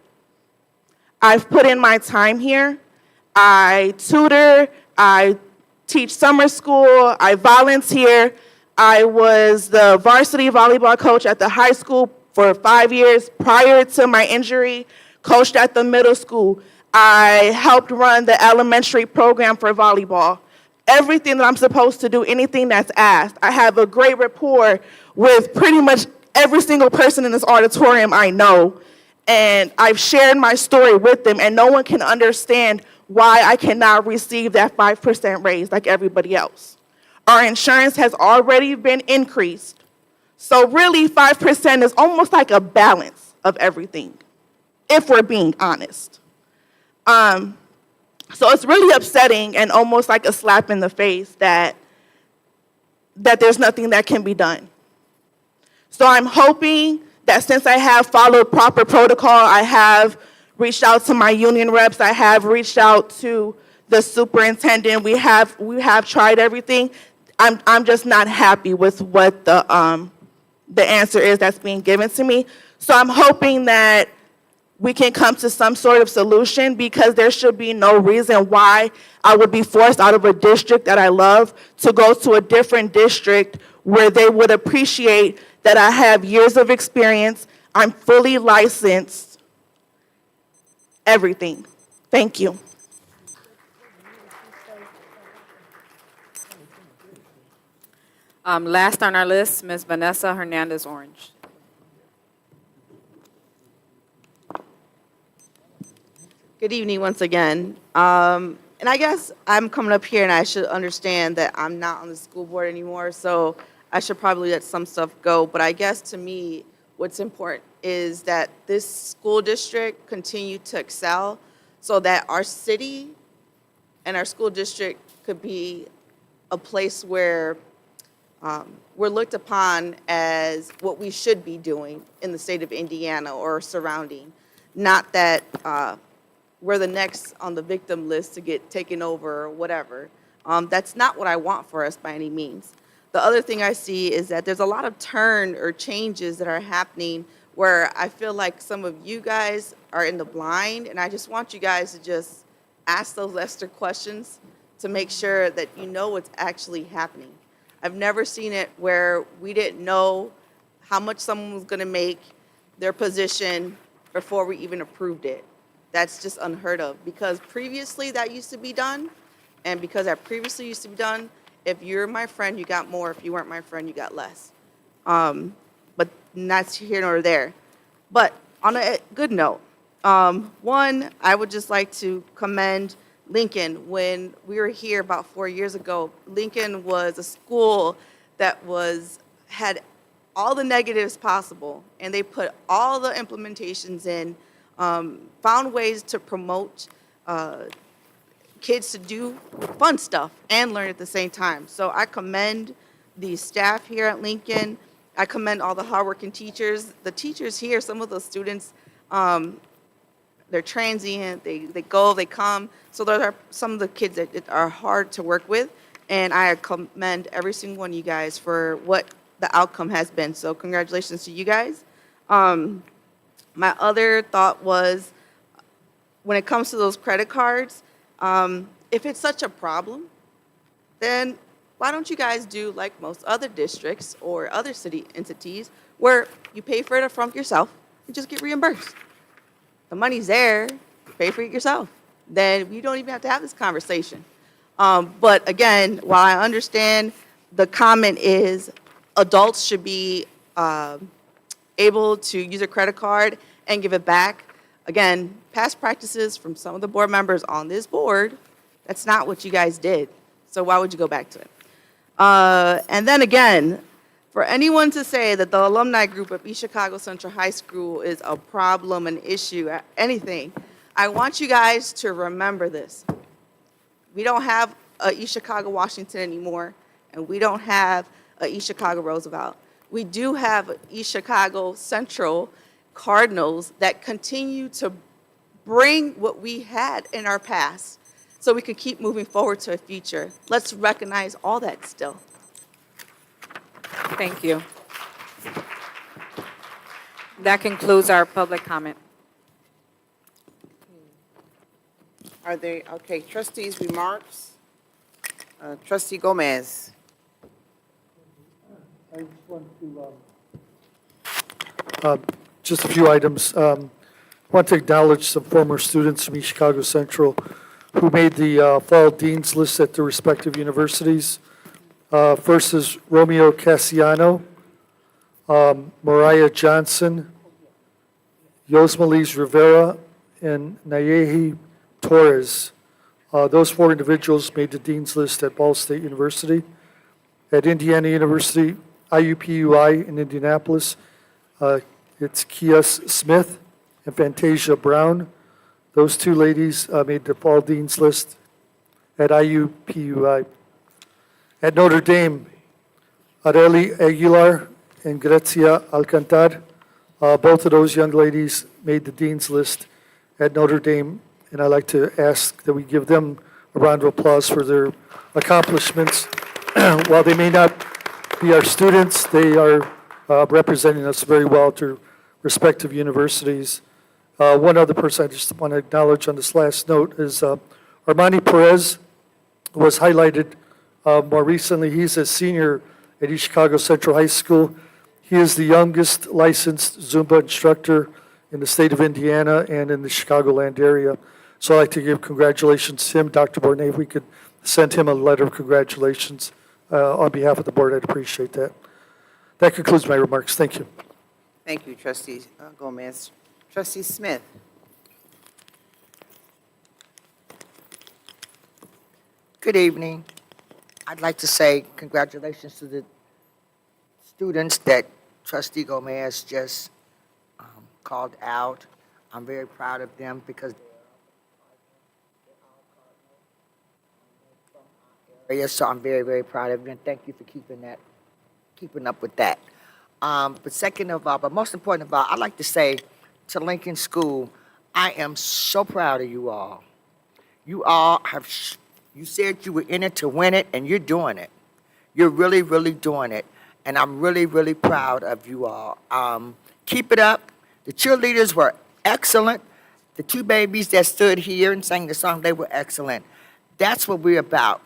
I've put in my time here. I tutor, I teach summer school, I volunteer. I was the varsity volleyball coach at the high school for 5 years prior to my injury, coached at the middle school. I helped run the elementary program for volleyball. Everything that I'm supposed to do, anything that's asked. I have a great rapport with pretty much every single person in this auditorium I know. And I've shared my story with them, and no one can understand why I cannot receive that 5% raise like everybody else. Our insurance has already been increased. So really, 5% is almost like a balance of everything, if we're being honest. So it's really upsetting and almost like a slap in the face that there's nothing that can be done. So I'm hoping that since I have followed proper protocol, I have reached out to my union reps, I have reached out to the superintendent, we have tried everything. I'm just not happy with what the answer is that's being given to me. So I'm hoping that we can come to some sort of solution because there should be no reason why I would be forced out of a district that I love to go to a different district where they would appreciate that I have years of experience, I'm fully licensed, everything. Thank you. Last on our list, Ms. Vanessa Hernandez Orange. Good evening once again. And I guess I'm coming up here and I should understand that I'm not on the school board anymore, so I should probably let some stuff go. But I guess to me, what's important is that this school district continue to excel so that our city and our school district could be a place where we're looked upon as what we should be doing in the state of Indiana or surrounding. Not that we're the next on the victim list to get taken over or whatever. That's not what I want for us by any means. The other thing I see is that there's a lot of turn or changes that are happening where I feel like some of you guys are in the blind, and I just want you guys to just ask those extra questions to make sure that you know what's actually happening. I've never seen it where we didn't know how much someone was going to make, their position, before we even approved it. That's just unheard of because previously that used to be done, and because that previously used to be done, if you're my friend, you got more. If you weren't my friend, you got less. But that's here nor there. But on a good note, one, I would just like to commend Lincoln, when we were here about 4 years ago, Lincoln was a school that had all the negatives possible, and they put all the implementations in, found ways to promote kids to do fun stuff and learn at the same time. So I commend the staff here at Lincoln. I commend all the hardworking teachers. The teachers here, some of the students, they're transient, they go, they come. So those are some of the kids that are hard to work with. And I commend every single one of you guys for what the outcome has been. So congratulations to you guys. My other thought was, when it comes to those credit cards, if it's such a problem, then why don't you guys do like most other districts or other city entities where you pay for it from yourself and just get reimbursed? The money's there, pay for it yourself. Then we don't even have to have this conversation. But again, while I understand the comment is adults should be able to use a credit card and give it back, again, past practices from some of the board members on this board, that's not what you guys did. So why would you go back to it? And then again, for anyone to say that the alumni group of East Chicago Central High School is a problem, an issue, anything, I want you guys to remember this. We don't have a East Chicago Washington anymore, and we don't have a East Chicago Roosevelt. We do have East Chicago Central Cardinals that continue to bring what we had in our past so we can keep moving forward to a future. Let's recognize all that still. Thank you. That concludes our public comment. Are they, okay, trustees' remarks? Trustee Gomez. I just want to, just a few items. I want to acknowledge some former students from East Chicago Central who made the fall dean's list at their respective universities. First is Romeo Cassiano, Mariah Johnson, Yosmalis Rivera, and Nayehi Torres. Those four individuals made the dean's list at Ball State University. At Indiana University, IUPUI in Indianapolis, it's Kias Smith and Fantasia Brown. Those two ladies made the fall dean's list at IUPUI. At Notre Dame, Areli Aguilar and Grecia Alcantar, both of those young ladies made the dean's list at Notre Dame, and I'd like to ask that we give them a round of applause for their accomplishments. While they may not be our students, they are representing us very well at their respective universities. One other person I just want to acknowledge on this last note is Armani Perez was highlighted more recently. He's a senior at East Chicago Central High School. He is the youngest licensed Zumba instructor in the state of Indiana and in the Chicagoland area. So I'd like to give congratulations to him. Dr. Bornay, if we could send him a letter of congratulations on behalf of the board, I'd appreciate that. That concludes my remarks. Thank you. Thank you, Trustee Gomez. Trustee Smith. Good evening. I'd like to say congratulations to the students that Trustee Gomez just called out. I'm very proud of them because so I'm very, very proud of them. And thank you for keeping up with that. But second of all, but most important of all, I'd like to say to Lincoln School, I am so proud of you all. You all have, you said you were in it to win it, and you're doing it. You're really, really doing it. And I'm really, really proud of you all. Keep it up. The cheerleaders were excellent. The two babies that stood here and sang the song, they were excellent. That's what we're about.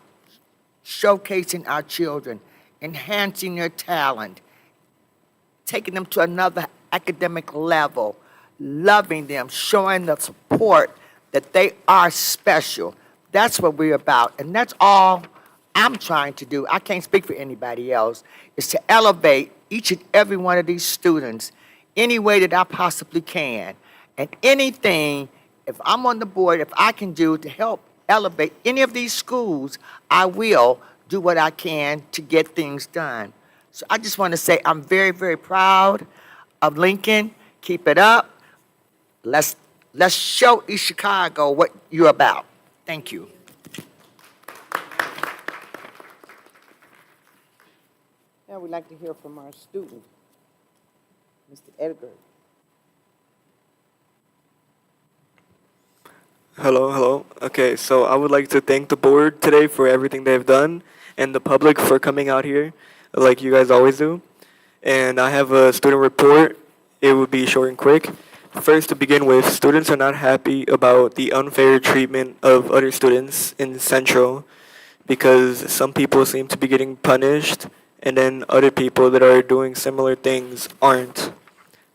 Showcasing our children, enhancing their talent, taking them to another academic level, loving them, showing the support that they are special. That's what we're about, and that's all I'm trying to do. I can't speak for anybody else, is to elevate each and every one of these students any way that I possibly can. And anything, if I'm on the board, if I can do to help elevate any of these schools, I will do what I can to get things done. So I just want to say I'm very, very proud of Lincoln. Keep it up. Let's show East Chicago what you're about. Thank you. Now we'd like to hear from our student, Mr. Edgar. Hello. Okay, so I would like to thank the board today for everything they've done and the public for coming out here like you guys always do. And I have a student report. It will be short and quick. First, to begin with, students are not happy about the unfair treatment of other students in Central because some people seem to be getting punished and then other people that are doing similar things aren't.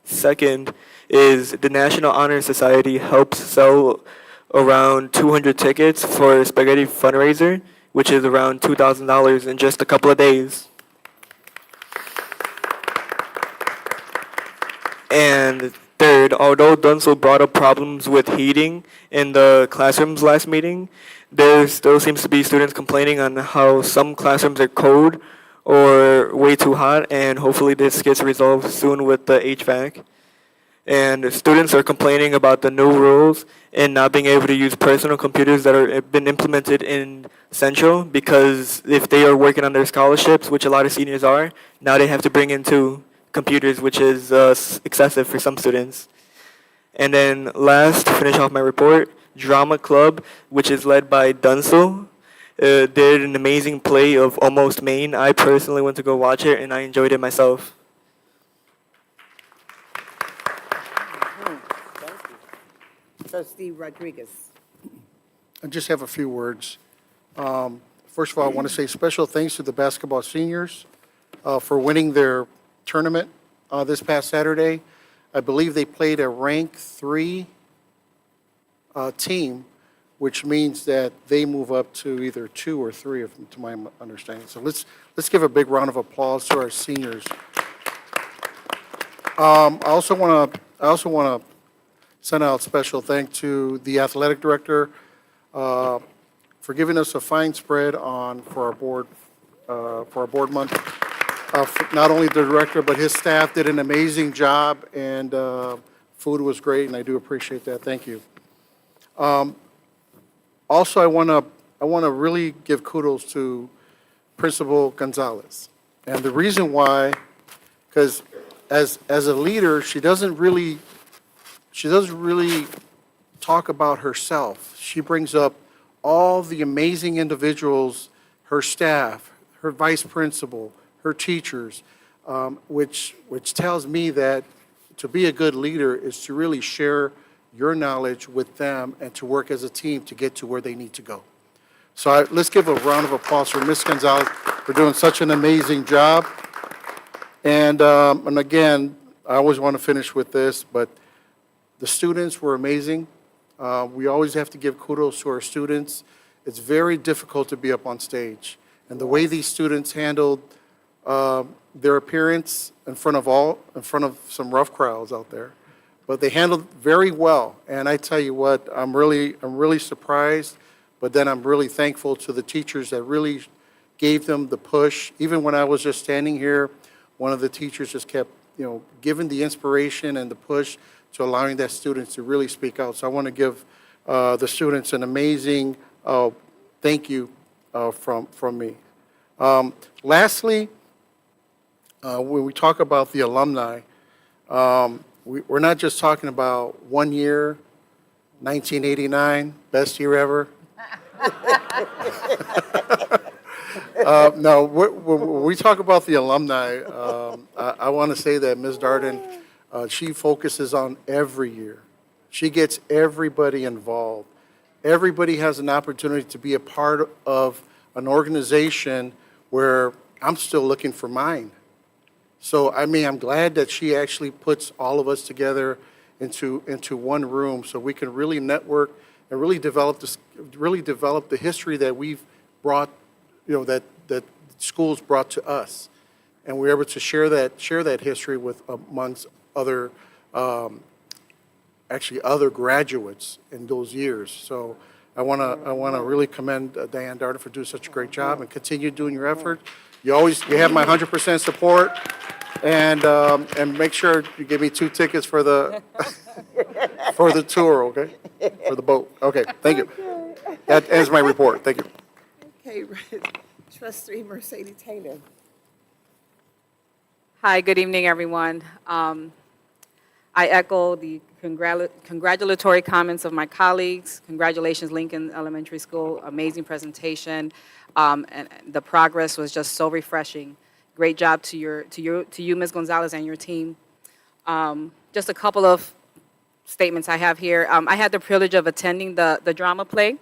Second is the National Honor Society helps sell around 200 tickets for Spaghetti fundraiser, which is around $2,000 in just a couple of days. And third, although Dunstall brought up problems with heating in the classrooms last meeting, there still seems to be students complaining on how some classrooms are cold or way too hot, and hopefully this gets resolved soon with the HVAC. And students are complaining about the new rules and not being able to use personal computers that have been implemented in Central, because if they are working on their scholarships, which a lot of seniors are, now they have to bring in two computers, which is excessive for some students. And then last, to finish off my report, Drama Club, which is led by Dunstall, did an amazing play of Almost Maine. I personally went to go watch it, and I enjoyed it myself. Trustee Rodriguez. I just have a few words. First of all, I want to say special thanks to the basketball seniors for winning their tournament this past Saturday. I believe they played a rank 3 team, which means that they move up to either 2 or 3, to my understanding. So let's give a big round of applause to our seniors. I also want to send out special thanks to the athletic director for giving us a fine spread for our board month. Not only the director, but his staff did an amazing job, and food was great, and I do appreciate that. Thank you. Also, I want to really give kudos to Principal Gonzalez, and the reason why, because as a leader, she doesn't really talk about herself. She brings up all the amazing individuals, her staff, her vice principal, her teachers, which tells me that to be a good leader is to really share your knowledge with them and to work as a team to get to where they need to go. So let's give a round of applause for Ms. Gonzalez for doing such an amazing job. And again, I always want to finish with this, but the students were amazing. We always have to give kudos to our students. It's very difficult to be up on stage. And the way these students handled their appearance in front of some rough crowds out there, but they handled very well. And I tell you what, I'm really surprised, but then I'm really thankful to the teachers that really gave them the push. Even when I was just standing here, one of the teachers just kept, giving the inspiration and the push to allowing that students to really speak out. So I want to give the students an amazing thank you from me. Lastly, when we talk about the alumni, we're not just talking about 1 year, 1989, best year ever. No, when we talk about the alumni, I want to say that Ms. Darden, she focuses on every year. She gets everybody involved. Everybody has an opportunity to be a part of an organization where I'm still looking for mine. So, I'm glad that she actually puts all of us together into one room so we can really network and really develop the history that we've brought, that schools brought to us. And we're able to share that history with amongst other other graduates in those years. So I want to really commend Diane Darden for doing such a great job and continue doing your effort. You have my 100% support, and make sure you give me 2 tickets for the for the tour, okay? For the boat. Okay, thank you. That ends my report. Thank you. Okay, Trustee Mercedes Taylor. Hi, good evening, everyone. I echo the congratulatory comments of my colleagues. Congratulations, Lincoln Elementary School. Amazing presentation. And the progress was just so refreshing. Great job to you, Ms. Gonzalez, and your team. Just a couple of statements I have here. I had the privilege of attending the drama play.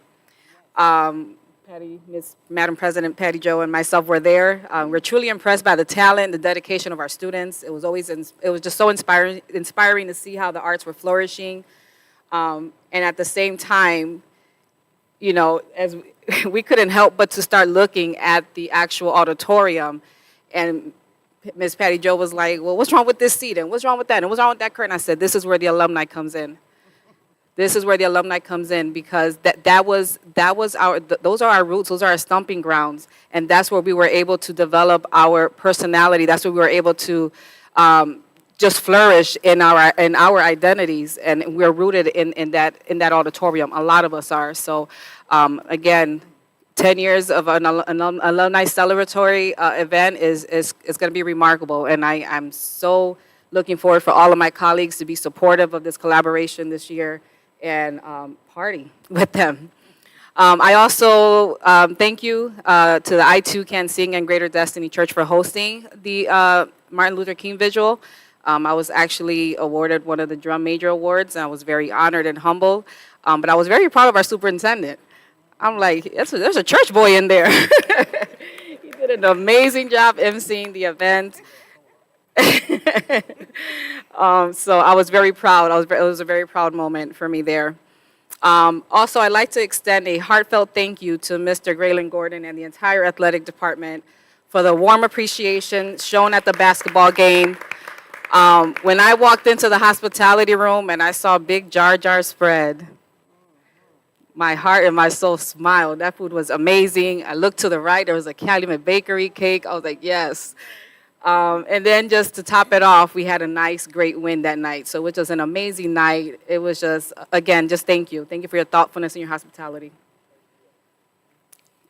Madam President Patty Jo and myself were there. We're truly impressed by the talent, the dedication of our students. It was just so inspiring to see how the arts were flourishing. And at the same time, you know, as we couldn't help but to start looking at the actual auditorium, and Ms. Patty Jo was like, well, what's wrong with this seat, and what's wrong with that, and what's wrong with that curtain? I said, this is where the alumni comes in. This is where the alumni comes in, because those are our roots, those are our stomping grounds, and that's where we were able to develop our personality. That's where we were able to just flourish in our identities, and we're rooted in that auditorium. A lot of us are. So again, 10 years of an alumni celebratory event is going to be remarkable, and I'm so looking forward for all of my colleagues to be supportive of this collaboration this year and party with them. I also thank you to the I Too Can Sing and Greater Destiny Church for hosting the Martin Luther King Vigil. I was actually awarded one of the Drum Major Awards, and I was very honored and humbled. But I was very proud of our superintendent. I'm like, there's a church boy in there. He did an amazing job emceeing the event. So I was very proud. It was a very proud moment for me there. Also, I'd like to extend a heartfelt thank you to Mr. Graylin Gordon and the entire athletic department for the warm appreciation shown at the basketball game. When I walked into the hospitality room and I saw Big Jar Jar spread, my heart and my soul smiled. That food was amazing. I looked to the right, there was a Calumet Bakery cake. I was like, yes. And then just to top it off, we had a nice, great win that night. So it was an amazing night. It was just, again, just thank you. Thank you for your thoughtfulness and your hospitality.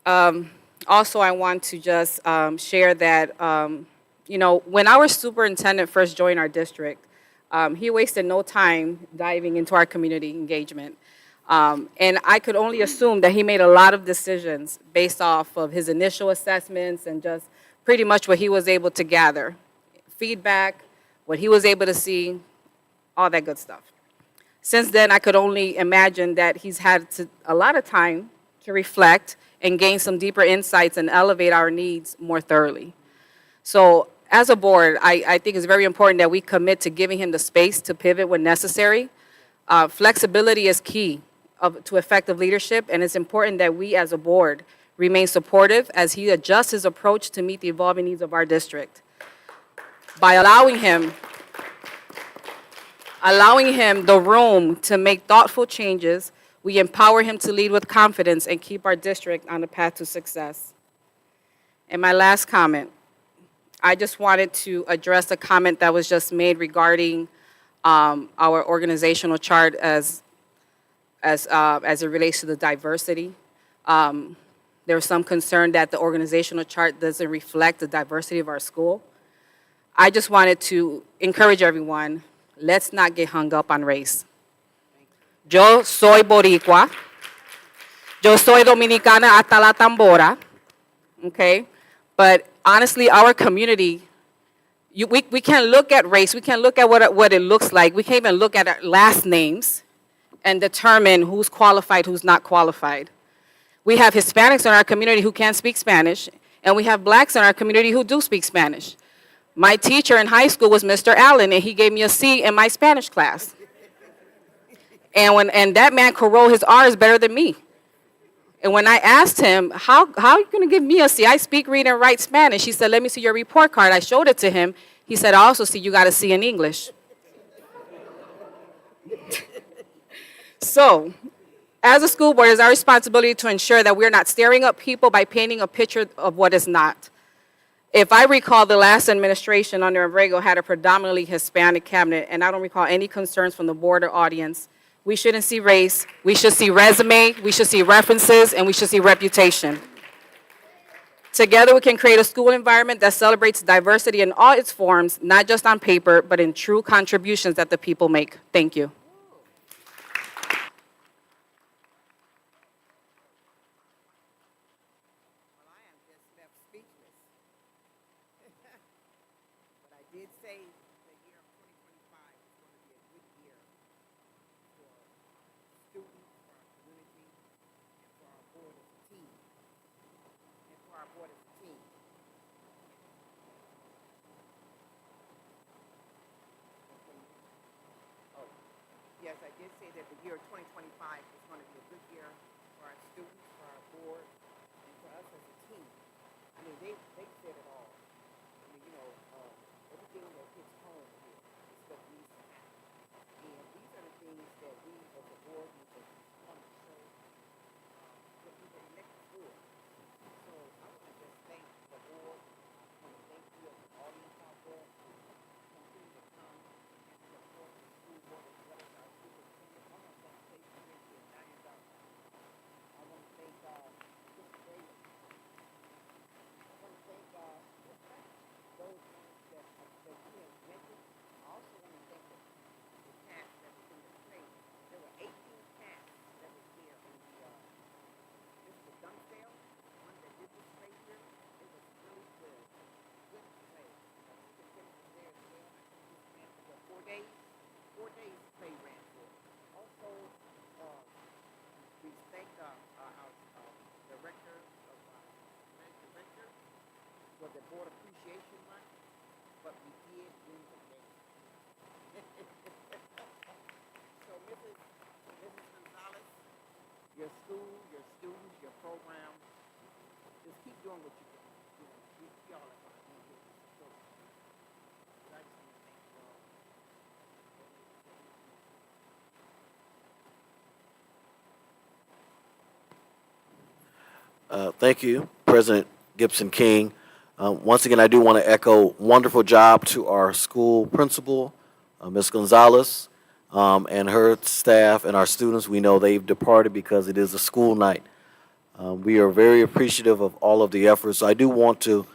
Also, I want to just share that, you know, when our superintendent first joined our district, he wasted no time diving into our community engagement. And I could only assume that he made a lot of decisions based off of his initial assessments and just pretty much what he was able to gather. Feedback, what he was able to see, all that good stuff. Since then, I could only imagine that he's had a lot of time to reflect and gain some deeper insights and elevate our needs more thoroughly. So as a board, I think it's very important that we commit to giving him the space to pivot when necessary. Flexibility is key to effective leadership, and it's important that we as a board remain supportive as he adjusts his approach to meet the evolving needs of our district. By allowing him the room to make thoughtful changes, we empower him to lead with confidence and keep our district on the path to success. And my last comment, I just wanted to address a comment that was just made regarding our organizational chart as it relates to the diversity. There was some concern that the organizational chart doesn't reflect the diversity of our school. I just wanted to encourage everyone, let's not get hung up on race. Yo soy boricua. Yo soy dominicana hasta la tambora. Okay? But honestly, our community, we can't look at race. We can't look at what it looks like. We can't even look at our last names and determine who's qualified, who's not qualified. We have Hispanics in our community who can't speak Spanish, and we have blacks in our community who do speak Spanish. My teacher in high school was Mr. Allen, and he gave me a C in my Spanish class. And that man could roll his R's better than me. And when I asked him, how are you going to give me a C? I speak, read, and write Spanish. He said, let me see your report card. I showed it to him. He said, I also see you got a C in English. So, As a school board, it's our responsibility to ensure that we're not staring up people by painting a picture of what is not. If I recall, the last administration under Abrego had a predominantly Hispanic cabinet, and I don't recall any concerns from the board or audience. We shouldn't see race, we should see resume, we should see references, and we should see reputation. Together, we can create a school environment that celebrates diversity in all its forms, not just on paper, but in true contributions that the people make. Thank you. Well, I am just left speechless. But I did say the year of 2025 is going to be a good year for our students, for our community, and for our board as a team. And for our board as a team. Oh, yes, I did say that the year of 2025 is going to be a good year for our students, for our board, and for us as a team. I mean, they said it all. I mean, everything that hits home here is what needs to happen. And these are the things that we as a board need to want to show what we were elected for. So I want to just thank the board. I want to thank you as an audience out there who continue to come and support the school board as well as our superintendent. I want to thank Stacey Ritchie and Diane Dawson. I want to thank Mr. Davis. I want to thank those ones that you have mentioned. I also want to thank the cast that was in the play. There were 18 casts that was here in the Mr. Dunsdale, one that did this play here. It was really good. Good play. Superintendent was there as well. I think this ran for 4 days. 4 days play ran for. Also, we thank our director of director for the board appreciation month, but we did win the game. So, Mrs. Gonzalez, your school, your students, your program, just keep doing what you're doing. We all are going to be here to support you. But I just want to thank you all. Thank you, President Gibson King. Once again, I do want to echo wonderful job to our school principal, Ms. Gonzalez, and her staff and our students. We know they've departed because it is a school night. We are very appreciative of all of the efforts. I do want to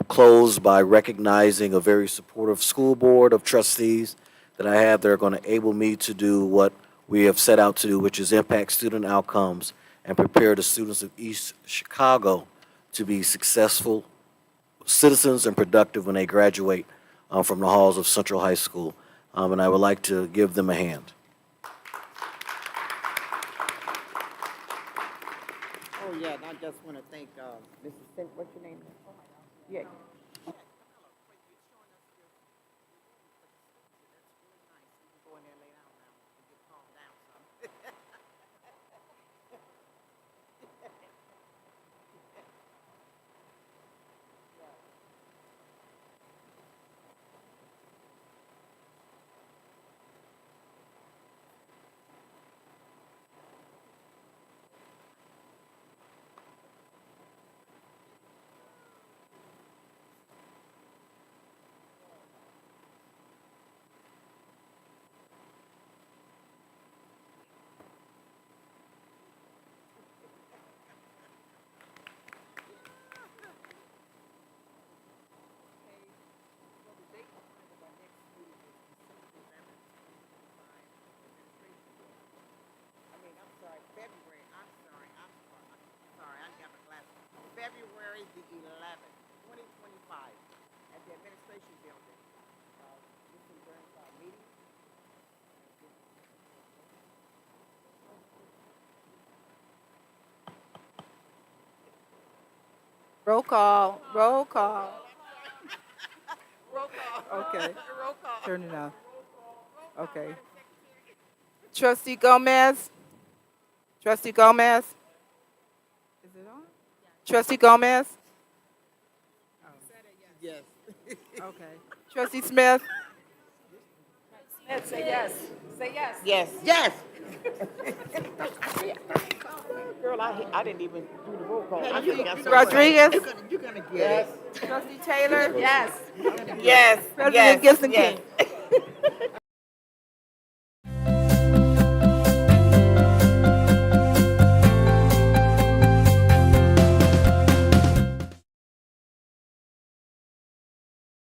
close by recognizing a very supportive school board of trustees that I have that are going to enable me to do what we have set out to do, which is impact student outcomes and prepare the students of East Chicago to be successful citizens and productive when they graduate from the halls of Central High School. And I would like to give them a hand. Oh, yeah, and I just want to thank Mrs. Sim, what's your name? Yeah. February the 11th, 2025, at the administration building. This is during our meeting. Roll call, roll call. Roll call. Okay. Roll call. Turn it off. Okay. Trustee Gomez? Trustee Gomez? Is it on? Trustee Gomez? Yes. Okay. Trustee Smith? Let's say yes. Say yes. Yes. Yes. Girl, I didn't even do the roll call. I You- think I you- saw Rodriguez? You're gonna get it. Trustee Taylor? Yes. Yes. President yes, Gibson yes. King?